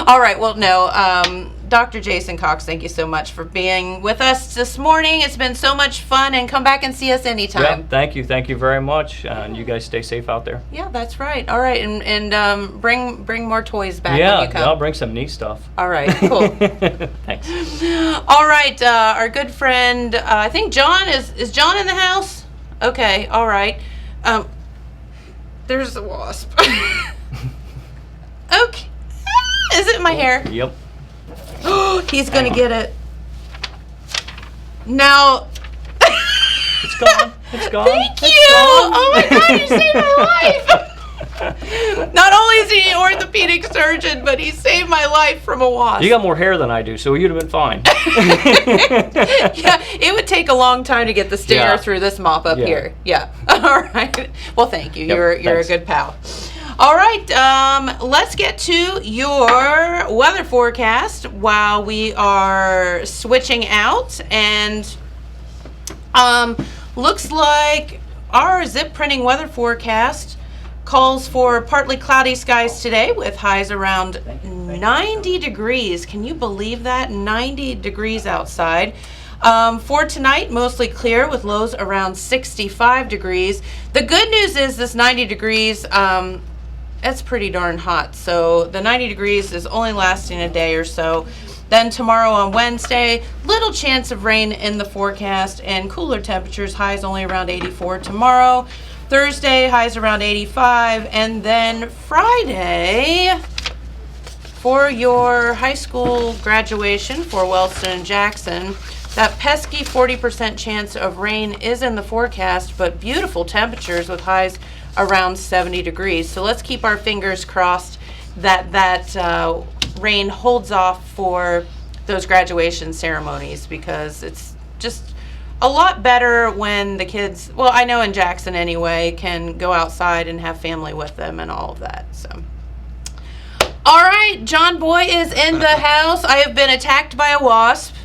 S2: All right. Well, no. Dr. Jason Cox, thank you so much for being with us this morning. It's been so much fun, and come back and see us anytime.
S3: Yeah, thank you. Thank you very much. And you guys stay safe out there.
S2: Yeah, that's right. All right. And bring more toys back when you come.
S3: Yeah, I'll bring some neat stuff.
S2: All right. Cool.
S3: Thanks.
S2: All right. Our good friend, I think John, is John in the house? Okay. All right. There's the wasp. Okay. Is it in my hair?
S3: Yep.
S2: He's going to get it. Now.
S3: It's gone. It's gone.
S2: Thank you. Oh my God, you saved my life. Not only is he an orthopedic surgeon, but he saved my life from a wasp.
S3: You got more hair than I do, so you'd have been fine.
S2: Yeah, it would take a long time to get the stinger through this mop up here. Yeah. All right. Well, thank you. You're a good pal. All right, let's get to your weather forecast while we are switching out. And looks like our zip printing weather forecast calls for partly cloudy skies today with highs around 90 degrees. Can you believe that? 90 degrees outside. For tonight, mostly clear with lows around 65 degrees. The good news is this 90 degrees, it's pretty darn hot. So the 90 degrees is only lasting a day or so. Then tomorrow on Wednesday, little chance of rain in the forecast and cooler temperatures, highs only around 84 tomorrow. Thursday, highs around 85. And then Friday, for your high school graduation for Wellston and Jackson, that pesky 40% chance of rain is in the forecast, but beautiful temperatures with highs around 70 degrees. So let's keep our fingers crossed that rain holds off for those graduation ceremonies, because it's just a lot better when the kids, well, I know in Jackson anyway, can go outside and have family with them and all of that. So, all right, John Boy is in the house. I have been attacked by a wasp.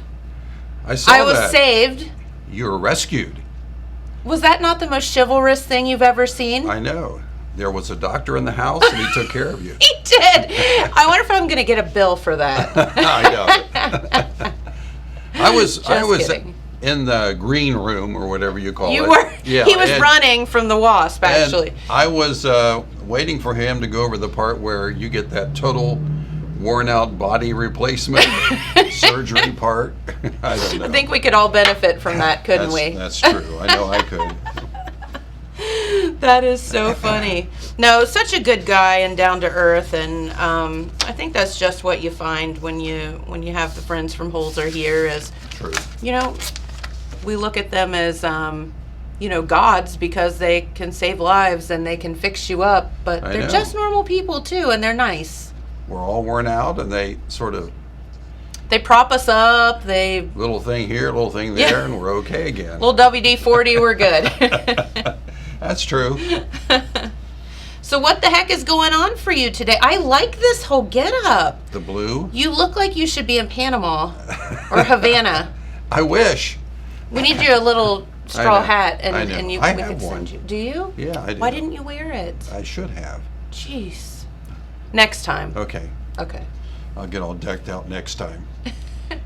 S4: I
S2: was
S4: that.
S2: saved.
S4: You were rescued.
S2: Was that not the most chivalrous thing you've ever seen?
S4: I know. There was a doctor in the house, and he took care of you.
S2: He did. I wonder if I'm going to get a bill for that.
S4: I doubt it. I was
S2: kidding.
S4: in the green room, or whatever you call it.
S2: You were.
S4: Yeah,
S2: he was running from the wasp, actually.
S4: And I was waiting for him to go over the part where you get that total worn-out body replacement surgery part. I don't know.
S2: I think we could all benefit from that, couldn't we?
S4: That's true. I know I could.
S2: That is so funny. No, such a good guy and down to earth, and I think that's just what you find when you have the friends from Holzer here. Is
S4: True.
S2: We look at them as gods, because they can save lives and they can fix you up, but
S4: I
S2: they're
S4: know.
S2: just normal people too, and they're nice.
S4: We're all worn out, and they sort of
S2: They prop us up. They
S4: little thing here, little thing there, and we're okay again.
S2: little WD-40, we're good.
S4: That's true.
S2: So what the heck is going on for you today? I like this whole get-up.
S4: The blue.
S2: You look like you should be in Panama or Havana.
S4: I wish.
S2: We need you a little straw
S4: know.
S2: hat, and
S4: I know.
S2: and we
S4: I
S2: could
S4: have
S2: send
S4: one.
S2: you. Do you?
S4: Yeah, I do.
S2: Why didn't you wear it?
S4: I should have.
S2: Jeez. Next time.
S4: Okay.
S2: Okay.
S4: I'll get all decked out next time.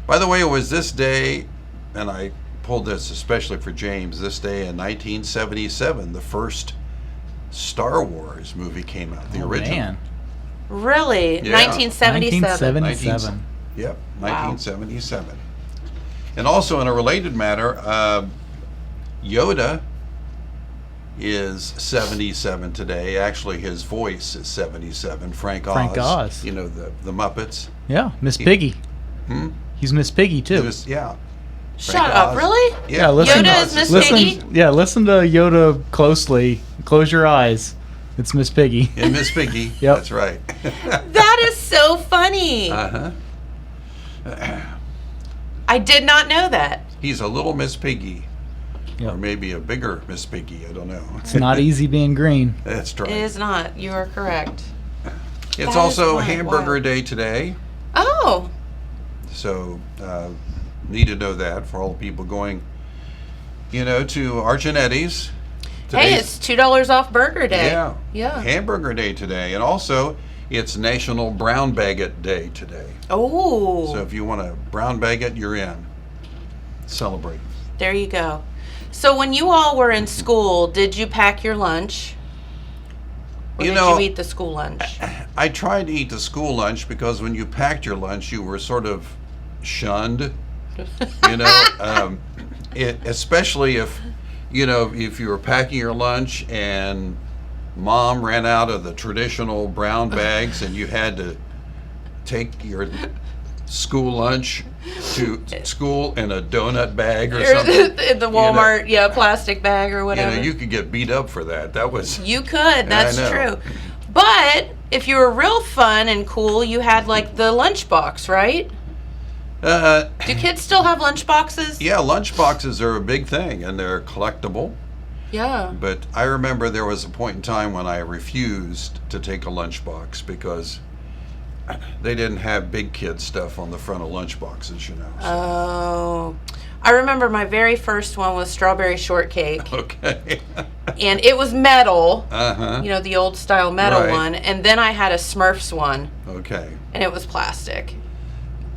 S4: By the way, it was this day, and I pulled this especially for James, this day in 1977, the first Star Wars movie came out, the original.
S5: Man.
S2: Really?
S4: Yeah.
S2: 1977.
S5: 1977.
S4: Yep,
S2: Wow.
S4: 1977. And also in a related matter, Yoda is 77 today. Actually, his voice is 77. Frank Oz.
S5: Frank Oz.
S4: You know, the Muppets.
S5: Yeah, Miss Piggy.
S4: Hmm?
S5: He's Miss Piggy
S4: He
S5: too.
S4: was, yeah.
S2: Shut
S4: Frank
S2: up,
S4: Oz.
S2: really?
S4: Yeah,
S5: listen.
S2: Yoda is Miss
S5: listen,
S2: Piggy?
S5: Yeah, listen to Yoda closely. Close your eyes. It's Miss Piggy.
S4: And Miss Piggy.
S5: Yep.
S4: That's right.
S2: That is so funny.
S4: Uh-huh.
S2: I did not know that.
S4: He's a little Miss Piggy.
S5: Yep.
S4: Or maybe a bigger Miss Piggy. I don't know.
S5: It's not easy being green.
S4: That's right.
S2: It is not. You are correct.
S4: It's
S2: That is
S4: also
S2: wild,
S4: Hamburger
S2: wild.
S4: Day today.
S2: Oh,
S4: So, need to know that for all the people going, to Arginetti's.
S2: hey, it's $2 off Burger Day.
S4: Yeah.
S2: Yeah.
S4: Hamburger Day today. And also, it's National Brown Baguette Day today.
S2: Oh,
S4: So, if you want a brown baguette, you're in. Celebrate.
S2: there you go. So when you all were in school, did you pack your lunch? Or
S4: You
S2: did
S4: know-
S2: you eat the school lunch?
S4: I tried to eat the school lunch because when you packed your lunch, you were sort of shunned. Especially if you were packing your lunch and mom ran out of the traditional brown bags and you had to take your school lunch to school in a donut bag or something.
S2: In the Walmart, plastic bag or whatever.
S4: You could get beat up for that. That was
S2: You could, that's
S4: know.
S2: true. But if you were real fun and cool, you had like the lunch box, right? Do kids still have lunch boxes?
S4: yeah, lunch boxes are a big thing and they're collectible.
S2: Yeah.
S4: But I remember there was a point in time when I refused to take a lunchbox because they didn't have big kid stuff on the front of lunchboxes, so.
S2: Oh. I remember my very first one was strawberry shortcake,
S4: Okay.
S2: and it was metal,
S4: Uh-huh.
S2: the old style metal
S4: Right.
S2: one, and then I had a Smurfs one,
S4: Okay.
S2: and it was plastic.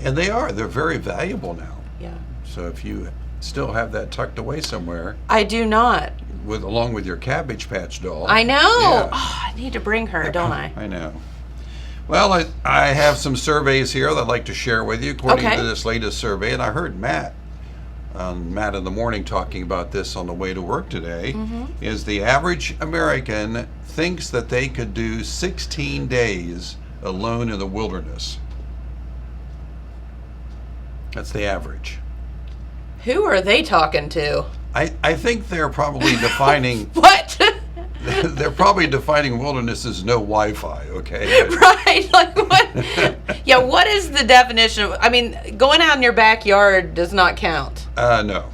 S4: And they're very valuable now.
S2: Yeah.
S4: So if you still have that tucked away somewhere,
S2: I do not.
S4: along with your Cabbage Patch doll.
S2: I know.
S4: Yeah.
S2: Oh, I need to bring her, don't I?
S4: I know. Well, I have some surveys here that I'd like to share with you according
S2: Okay.
S4: to this latest survey. And I heard Matt in the morning talking about this on the way to work today.
S2: Mm-hmm.
S4: Is the average American thinks that they could do 16 days alone in the wilderness. That's the average.
S2: Who are they talking to?
S4: I think they're probably defining
S2: What?
S4: they're probably defining wilderness as no Wi-Fi, okay?
S2: Right? Like what? Yeah, what is the definition of, I mean, going out in your backyard does not count.
S4: No.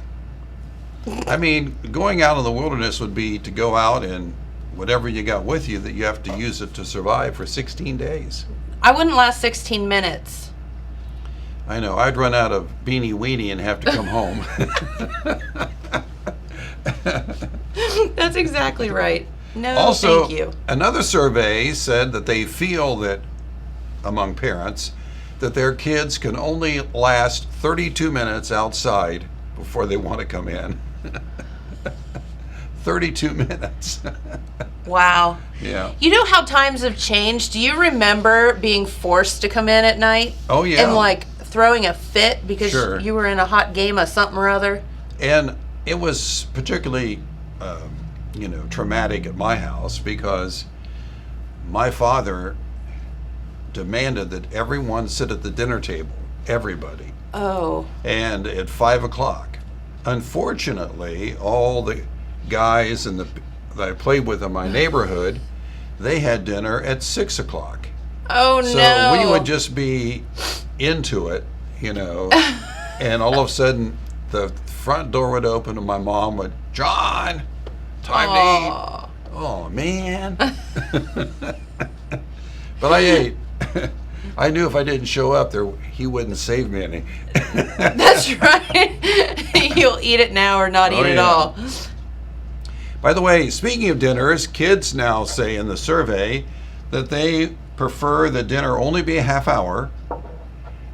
S4: I mean, going out in the wilderness would be to go out and whatever you got with you that you have to use it to survive for 16 days.
S2: I wouldn't last 16 minutes.
S4: I know. I'd run out of Beanie Weenie and have to come home.
S2: That's exactly right. No,
S4: Also,
S2: thank you.
S4: another survey said that they feel that, among parents, that their kids can only last 32 minutes outside before they want to come in. 32 minutes.
S2: Wow.
S4: Yeah.
S2: You know how times have changed? Do you remember being forced to come in at night?
S4: Oh, yeah.
S2: And like throwing a fit because
S4: Sure.
S2: you were in a hot game of something or other?
S4: And it was particularly, traumatic at my house because my father demanded that everyone sit at the dinner table, everybody,
S2: Oh.
S4: and at 5 o'clock. Unfortunately, all the guys that I played with in my neighborhood, they had dinner at 6 o'clock.
S2: Oh,
S4: So
S2: no.
S4: we would just be into it, and all of a sudden the front door would open and my mom would, John, time to
S2: Aw.
S4: eat. Oh, man. But I ate. I knew if I didn't show up there, he wouldn't save me any.
S2: That's right. You'll eat it now or not
S4: Oh,
S2: eat it
S4: yeah.
S2: all.
S4: By the way, speaking of dinners, kids now say in the survey that they prefer the dinner only be a half hour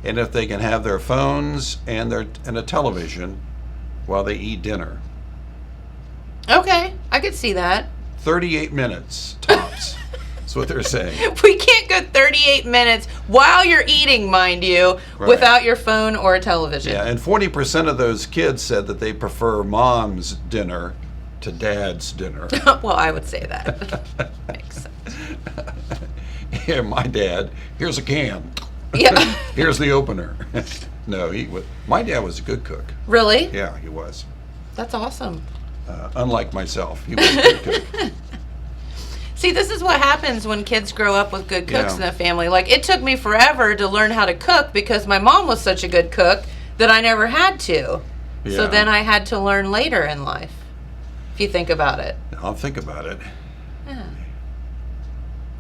S4: and if they can have their phones and a television while they eat dinner.
S2: Okay, I could see that.
S4: 38 minutes tops. That's what they're saying.
S2: We can't go 38 minutes while you're eating, mind you,
S4: Right.
S2: without your phone or a television.
S4: Yeah, and 40% of those kids said that they prefer mom's dinner to dad's dinner.
S2: Well, I would say that. Makes sense.
S4: Yeah, my dad, here's a can.
S2: Yeah.
S4: Here's the opener. No, my dad was a good cook.
S2: Really?
S4: Yeah, he was.
S2: That's awesome.
S4: Unlike myself, he was a good cook.
S2: See, this is what happens when kids grow up with good cooks
S4: Yeah.
S2: in the family. Like, it took me forever to learn how to cook because my mom was such a good cook that I never had to.
S4: Yeah.
S2: So then I had to learn later in life, if you think about it.
S4: I'll think about it.
S2: Yeah.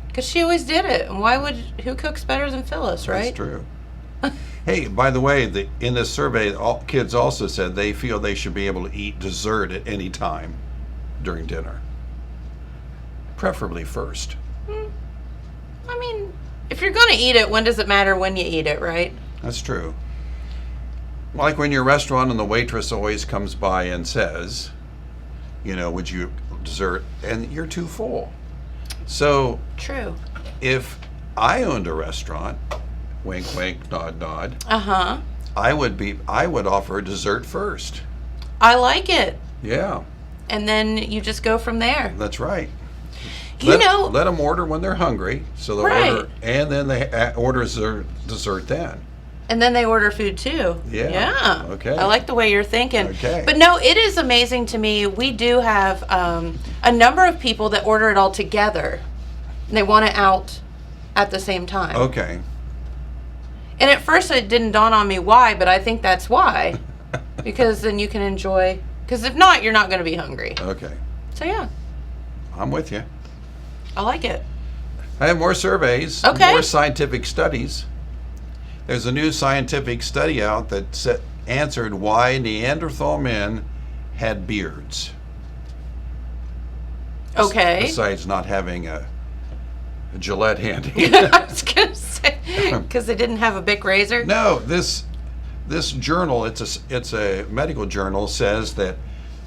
S2: Because she always did it. And who cooks better than Phyllis, right?
S4: That's true. Hey, by the way, in this survey, all kids also said they feel they should be able to eat dessert at any time during dinner, preferably first.
S2: I mean, if you're going to eat it, when does it matter when you eat it, right?
S4: That's true. Like when you're a restaurant and the waitress always comes by and says, would you dessert? And you're too full. So
S2: True.
S4: if I owned a restaurant, wink, wink, nod, nod,
S2: Uh-huh.
S4: I would offer dessert first.
S2: I like it.
S4: Yeah,
S2: And then you just go from there.
S4: that's right.
S2: You
S4: Let them order when they're hungry, so they'll
S2: Right.
S4: order, and then they order their dessert then.
S2: And then they order food too.
S4: Yeah.
S2: Yeah.
S4: Okay.
S2: I like the way you're thinking.
S4: Okay.
S2: But no, it is amazing to me. We do have a number of people that order it all together. And they want it out at the same time.
S4: Okay.
S2: And at first it didn't dawn on me why, but I think that's why. Because then you can enjoy. Because if not, you're not going to be hungry.
S4: Okay.
S2: So yeah,
S4: I'm with you.
S2: I like it.
S4: I have more surveys,
S2: Okay.
S4: more scientific studies. There's a new scientific study out that answered why Neanderthal men had beards.
S2: Okay.
S4: Besides not having a Gillette handy.
S2: I was going to say, because they didn't have a Bic razor.
S4: No, this journal, it's a medical journal, says that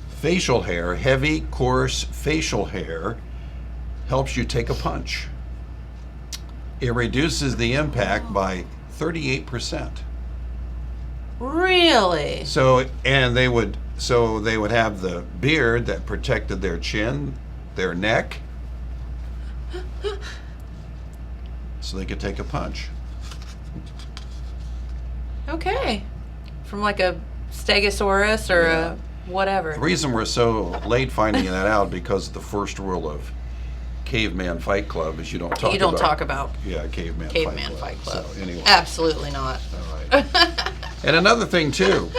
S4: facial hair, heavy, coarse facial hair, helps you take a punch. It reduces the impact by 38%.
S2: Really?
S4: So they would have the beard that protected their chin, their neck, so they could take a punch.
S2: Okay. From like a Stegosaurus or
S4: Yeah.
S2: a whatever.
S4: The reason we're so late finding that out because the first rule of Caveman Fight Club is you don't talk about Caveman
S2: Fight Club.
S4: So anyway,
S2: Absolutely not.
S4: all right. And another thing too,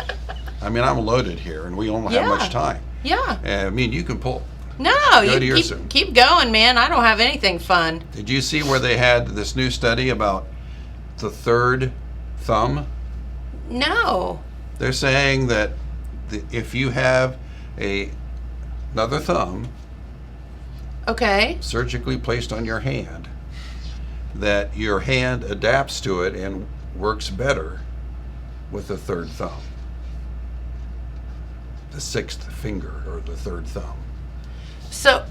S4: I mean, I'm loaded here and we don't have
S2: Yeah.
S4: much time.
S2: Yeah.
S4: I mean, you can pull.
S2: No,
S4: Go to
S2: you
S4: your
S2: keep going, man. I don't have anything fun.
S4: Did you see where they had this new study about the third thumb?
S2: No.
S4: They're saying that if you have another thumb
S2: Okay.
S4: surgically placed on your hand, that your hand adapts to it and works better with the third thumb. The sixth finger or the third thumb.
S2: So,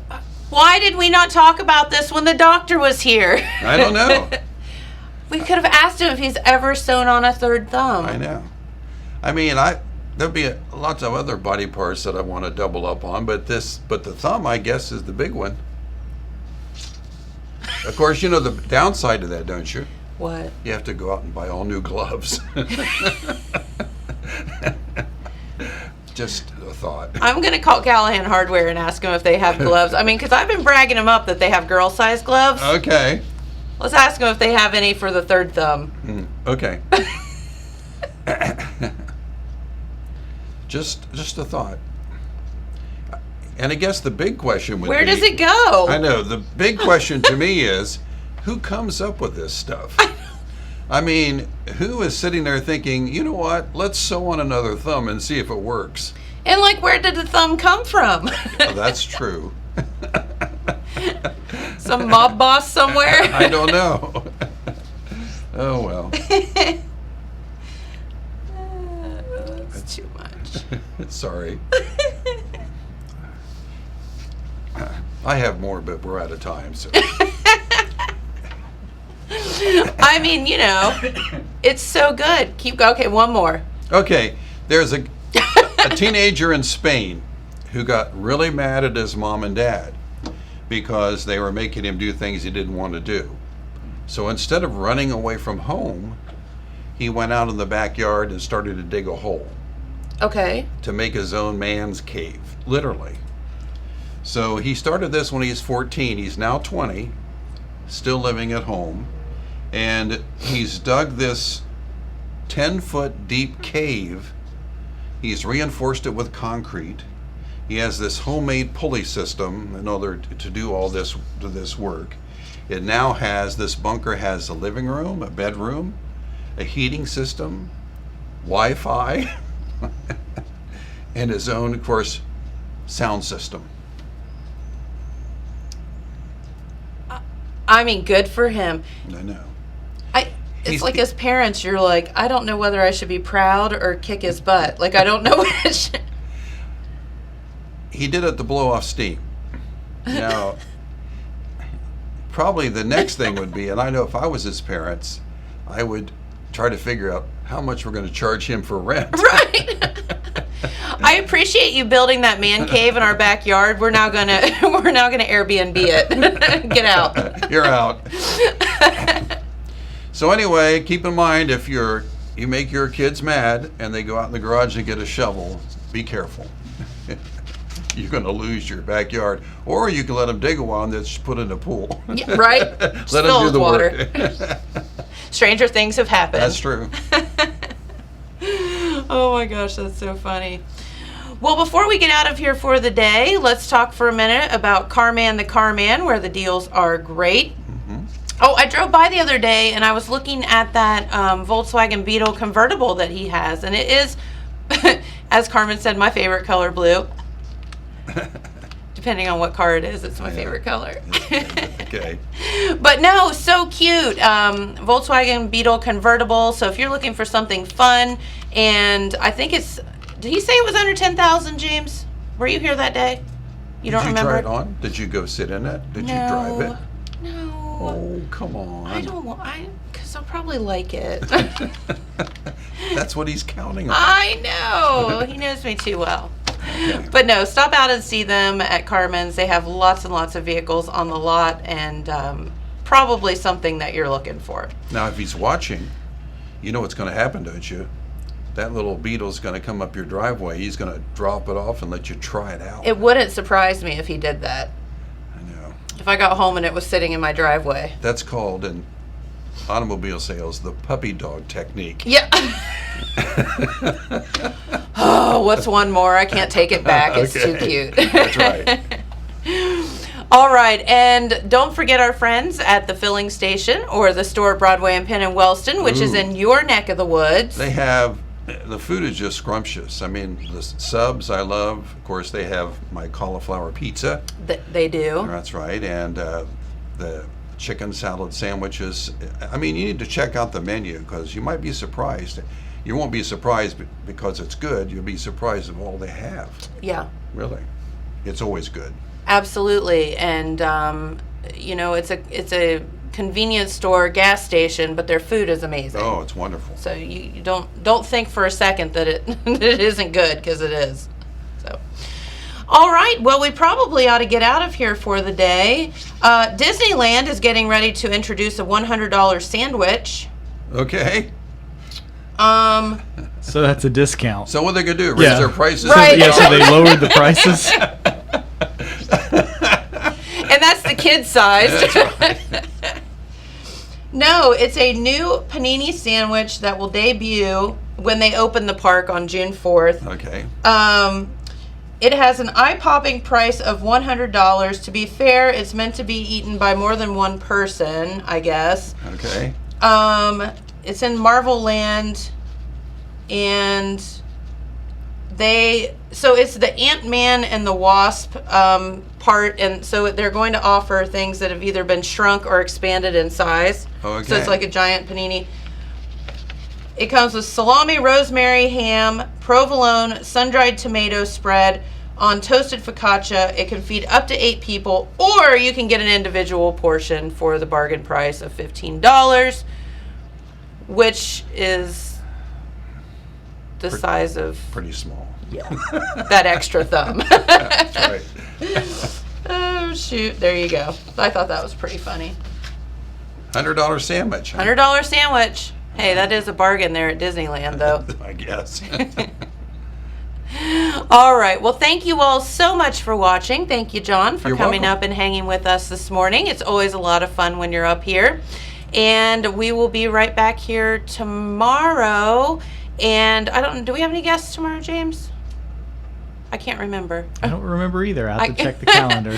S2: why did we not talk about this when the doctor was here?
S4: I don't know.
S2: We could have asked him if he's ever sewn on a third thumb.
S4: I know. I mean, there'll be lots of other body parts that I want to double up on, but the thumb, I guess, is the big one. Of course, you know the downside to that, don't you?
S2: What?
S4: You have to go out and buy all new gloves. Just a thought.
S2: I'm going to call Callahan Hardware and ask them if they have gloves. I mean, because I've been bragging them up that they have girl-sized gloves.
S4: Okay.
S2: Let's ask them if they have any for the third thumb.
S4: Okay. Just a thought. And I guess the big question would
S2: Where
S4: be,
S2: does it go?
S4: I know. The big question to me is, who comes up with this stuff? I mean, who is sitting there thinking, you know what, let's sew on another thumb and see if it works?
S2: And like, where did the thumb come from?
S4: Oh, that's true.
S2: Some mob boss somewhere?
S4: I don't know. Oh, well. Sorry. I have more, but we're out of time. So.
S2: I mean, it's so good. Keep going. Okay, one more.
S4: Okay, there's a teenager in Spain who got really mad at his mom and dad because they were making him do things he didn't want to do. So instead of running away from home, he went out in the backyard and started to dig a hole
S2: Okay.
S4: to make his own man's cave, literally. So he started this when he was 14. He's now 20, still living at home, and he's dug this 10-foot deep cave. He's reinforced it with concrete. He has this homemade pulley system in order to do all this work. It now has, this bunker has a living room, a bedroom, a heating system, Wi-Fi, and his own, of course, sound system.
S2: I mean, good for him.
S4: I know.
S2: It's
S4: He's-
S2: like as parents, you're like, I don't know whether I should be proud or kick his butt. Like, I don't know which.
S4: He did it to blow off steam. Now, probably the next thing would be, and I know if I was his parents, I would try to figure out how much we're going to charge him for rent.
S2: Right. I appreciate you building that man cave in our backyard. We're now gonna Airbnb it. Get out.
S4: You're out. So anyway, keep in mind, if you make your kids mad and they go out in the garage and get a shovel, be careful. You're going to lose your backyard, or you can let them dig a while and then just put it in a pool.
S2: Yeah, right. Just
S4: Let
S2: fill
S4: them do
S2: with
S4: the
S2: water.
S4: work.
S2: Stranger things have happened.
S4: That's true.
S2: Oh my gosh, that's so funny. Well, before we get out of here for the day, let's talk for a minute about Carman the Carman, where the deals are great. Oh, I drove by the other day and I was looking at that Volkswagen Beetle convertible that he has, and it is, as Carmen said, my favorite color, blue. Depending on what car it is, it's my favorite color.
S4: Okay.
S2: But no, so cute. Volkswagen Beetle convertible. So if you're looking for something fun, and I think it's, did he say it was under 10,000, James? Were you here that day? You don't remember?
S4: Did you try it on? Did you go sit in it? Did you drive it?
S2: No.
S4: Oh, come on.
S2: I don't want, because I'll probably like it.
S4: That's what he's counting on.
S2: I know. He knows me too well.
S4: Okay.
S2: But no, stop out and see them at Carmen's. They have lots and lots of vehicles on the lot, and probably something that you're looking for.
S4: Now, if he's watching, you know what's going to happen, don't you? That little Beetle's going to come up your driveway. He's going to drop it off and let you try it out.
S2: It wouldn't surprise me if he did that.
S4: I know.
S2: If I got home and it was sitting in my driveway.
S4: That's called, in automobile sales, the puppy dog technique.
S2: Yeah. Oh, what's one more? I can't take it back. It's too
S4: Okay.
S2: cute.
S4: That's right.
S2: All right, and don't forget our friends at the filling station or the store at Broadway and Penn in Wellston, which is
S4: Ooh.
S2: in your neck of the woods.
S4: They have, the food is just scrumptious. I mean, the subs I love. Of course, they have my cauliflower pizza.
S2: They do.
S4: That's right. And the chicken salad sandwiches. I mean, you need to check out the menu because you might be surprised. You won't be surprised because it's good. You'll be surprised of all they have.
S2: Yeah.
S4: Really. It's always good.
S2: Absolutely, and it's a convenience store, gas station, but their food is amazing.
S4: Oh, it's wonderful.
S2: So you don't think for a second that it it isn't good, because it is. So, all right. Well, we probably ought to get out of here for the day. Disneyland is getting ready to introduce a $100 sandwich.
S4: Okay.
S5: So that's a discount.
S4: So what are they going to do? Raise
S5: Yeah.
S4: their prices?
S2: Right.
S5: Yeah, so they lowered the prices.
S2: And that's the kid size. No, it's a new panini sandwich that will debut when they open the park on June 4th.
S4: Okay.
S2: It has an eye-popping price of $100. To be fair, it's meant to be eaten by more than one person, I guess.
S4: Okay.
S2: It's in Marvel Land, and so it's the Ant-Man and the Wasp part, and so they're going to offer things that have either been shrunk or expanded in size.
S4: Okay.
S2: So it's like a giant panini. It comes with salami, rosemary, ham, provolone, sun-dried tomato spread on toasted focaccia. It can feed up to 8 people, or you can get an individual portion for the bargain price of $15, which is the size of
S4: Pretty small.
S2: that extra thumb.
S4: That's right.
S2: Oh, shoot. There you go. I thought that was pretty funny.
S4: $100 sandwich. Huh?
S2: $100 sandwich. Hey, that is a bargain there at Disneyland, though.
S4: I guess.
S2: All right. Well, thank you all so much for watching. Thank you, John, for
S4: You're
S2: coming
S4: welcome.
S2: up and hanging with us this morning. It's always a lot of fun when you're up here. And we will be right back here tomorrow. And do we have any guests tomorrow, James? I can't remember.
S5: I don't remember either. I have to check the calendar.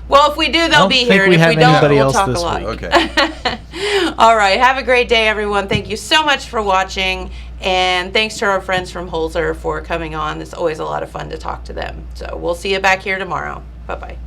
S2: Well, if we do, they'll be here. And
S5: I don't think we
S2: if
S5: have
S2: we don't,
S5: anybody
S2: we'll
S5: else
S2: talk a
S5: this
S2: lot.
S5: week.
S4: Okay.
S2: All right. Have a great day, everyone. Thank you so much for watching. And thanks to our friends from Holzer for coming on. It's always a lot of fun to talk to them. So we'll see you back here tomorrow. Bye-bye.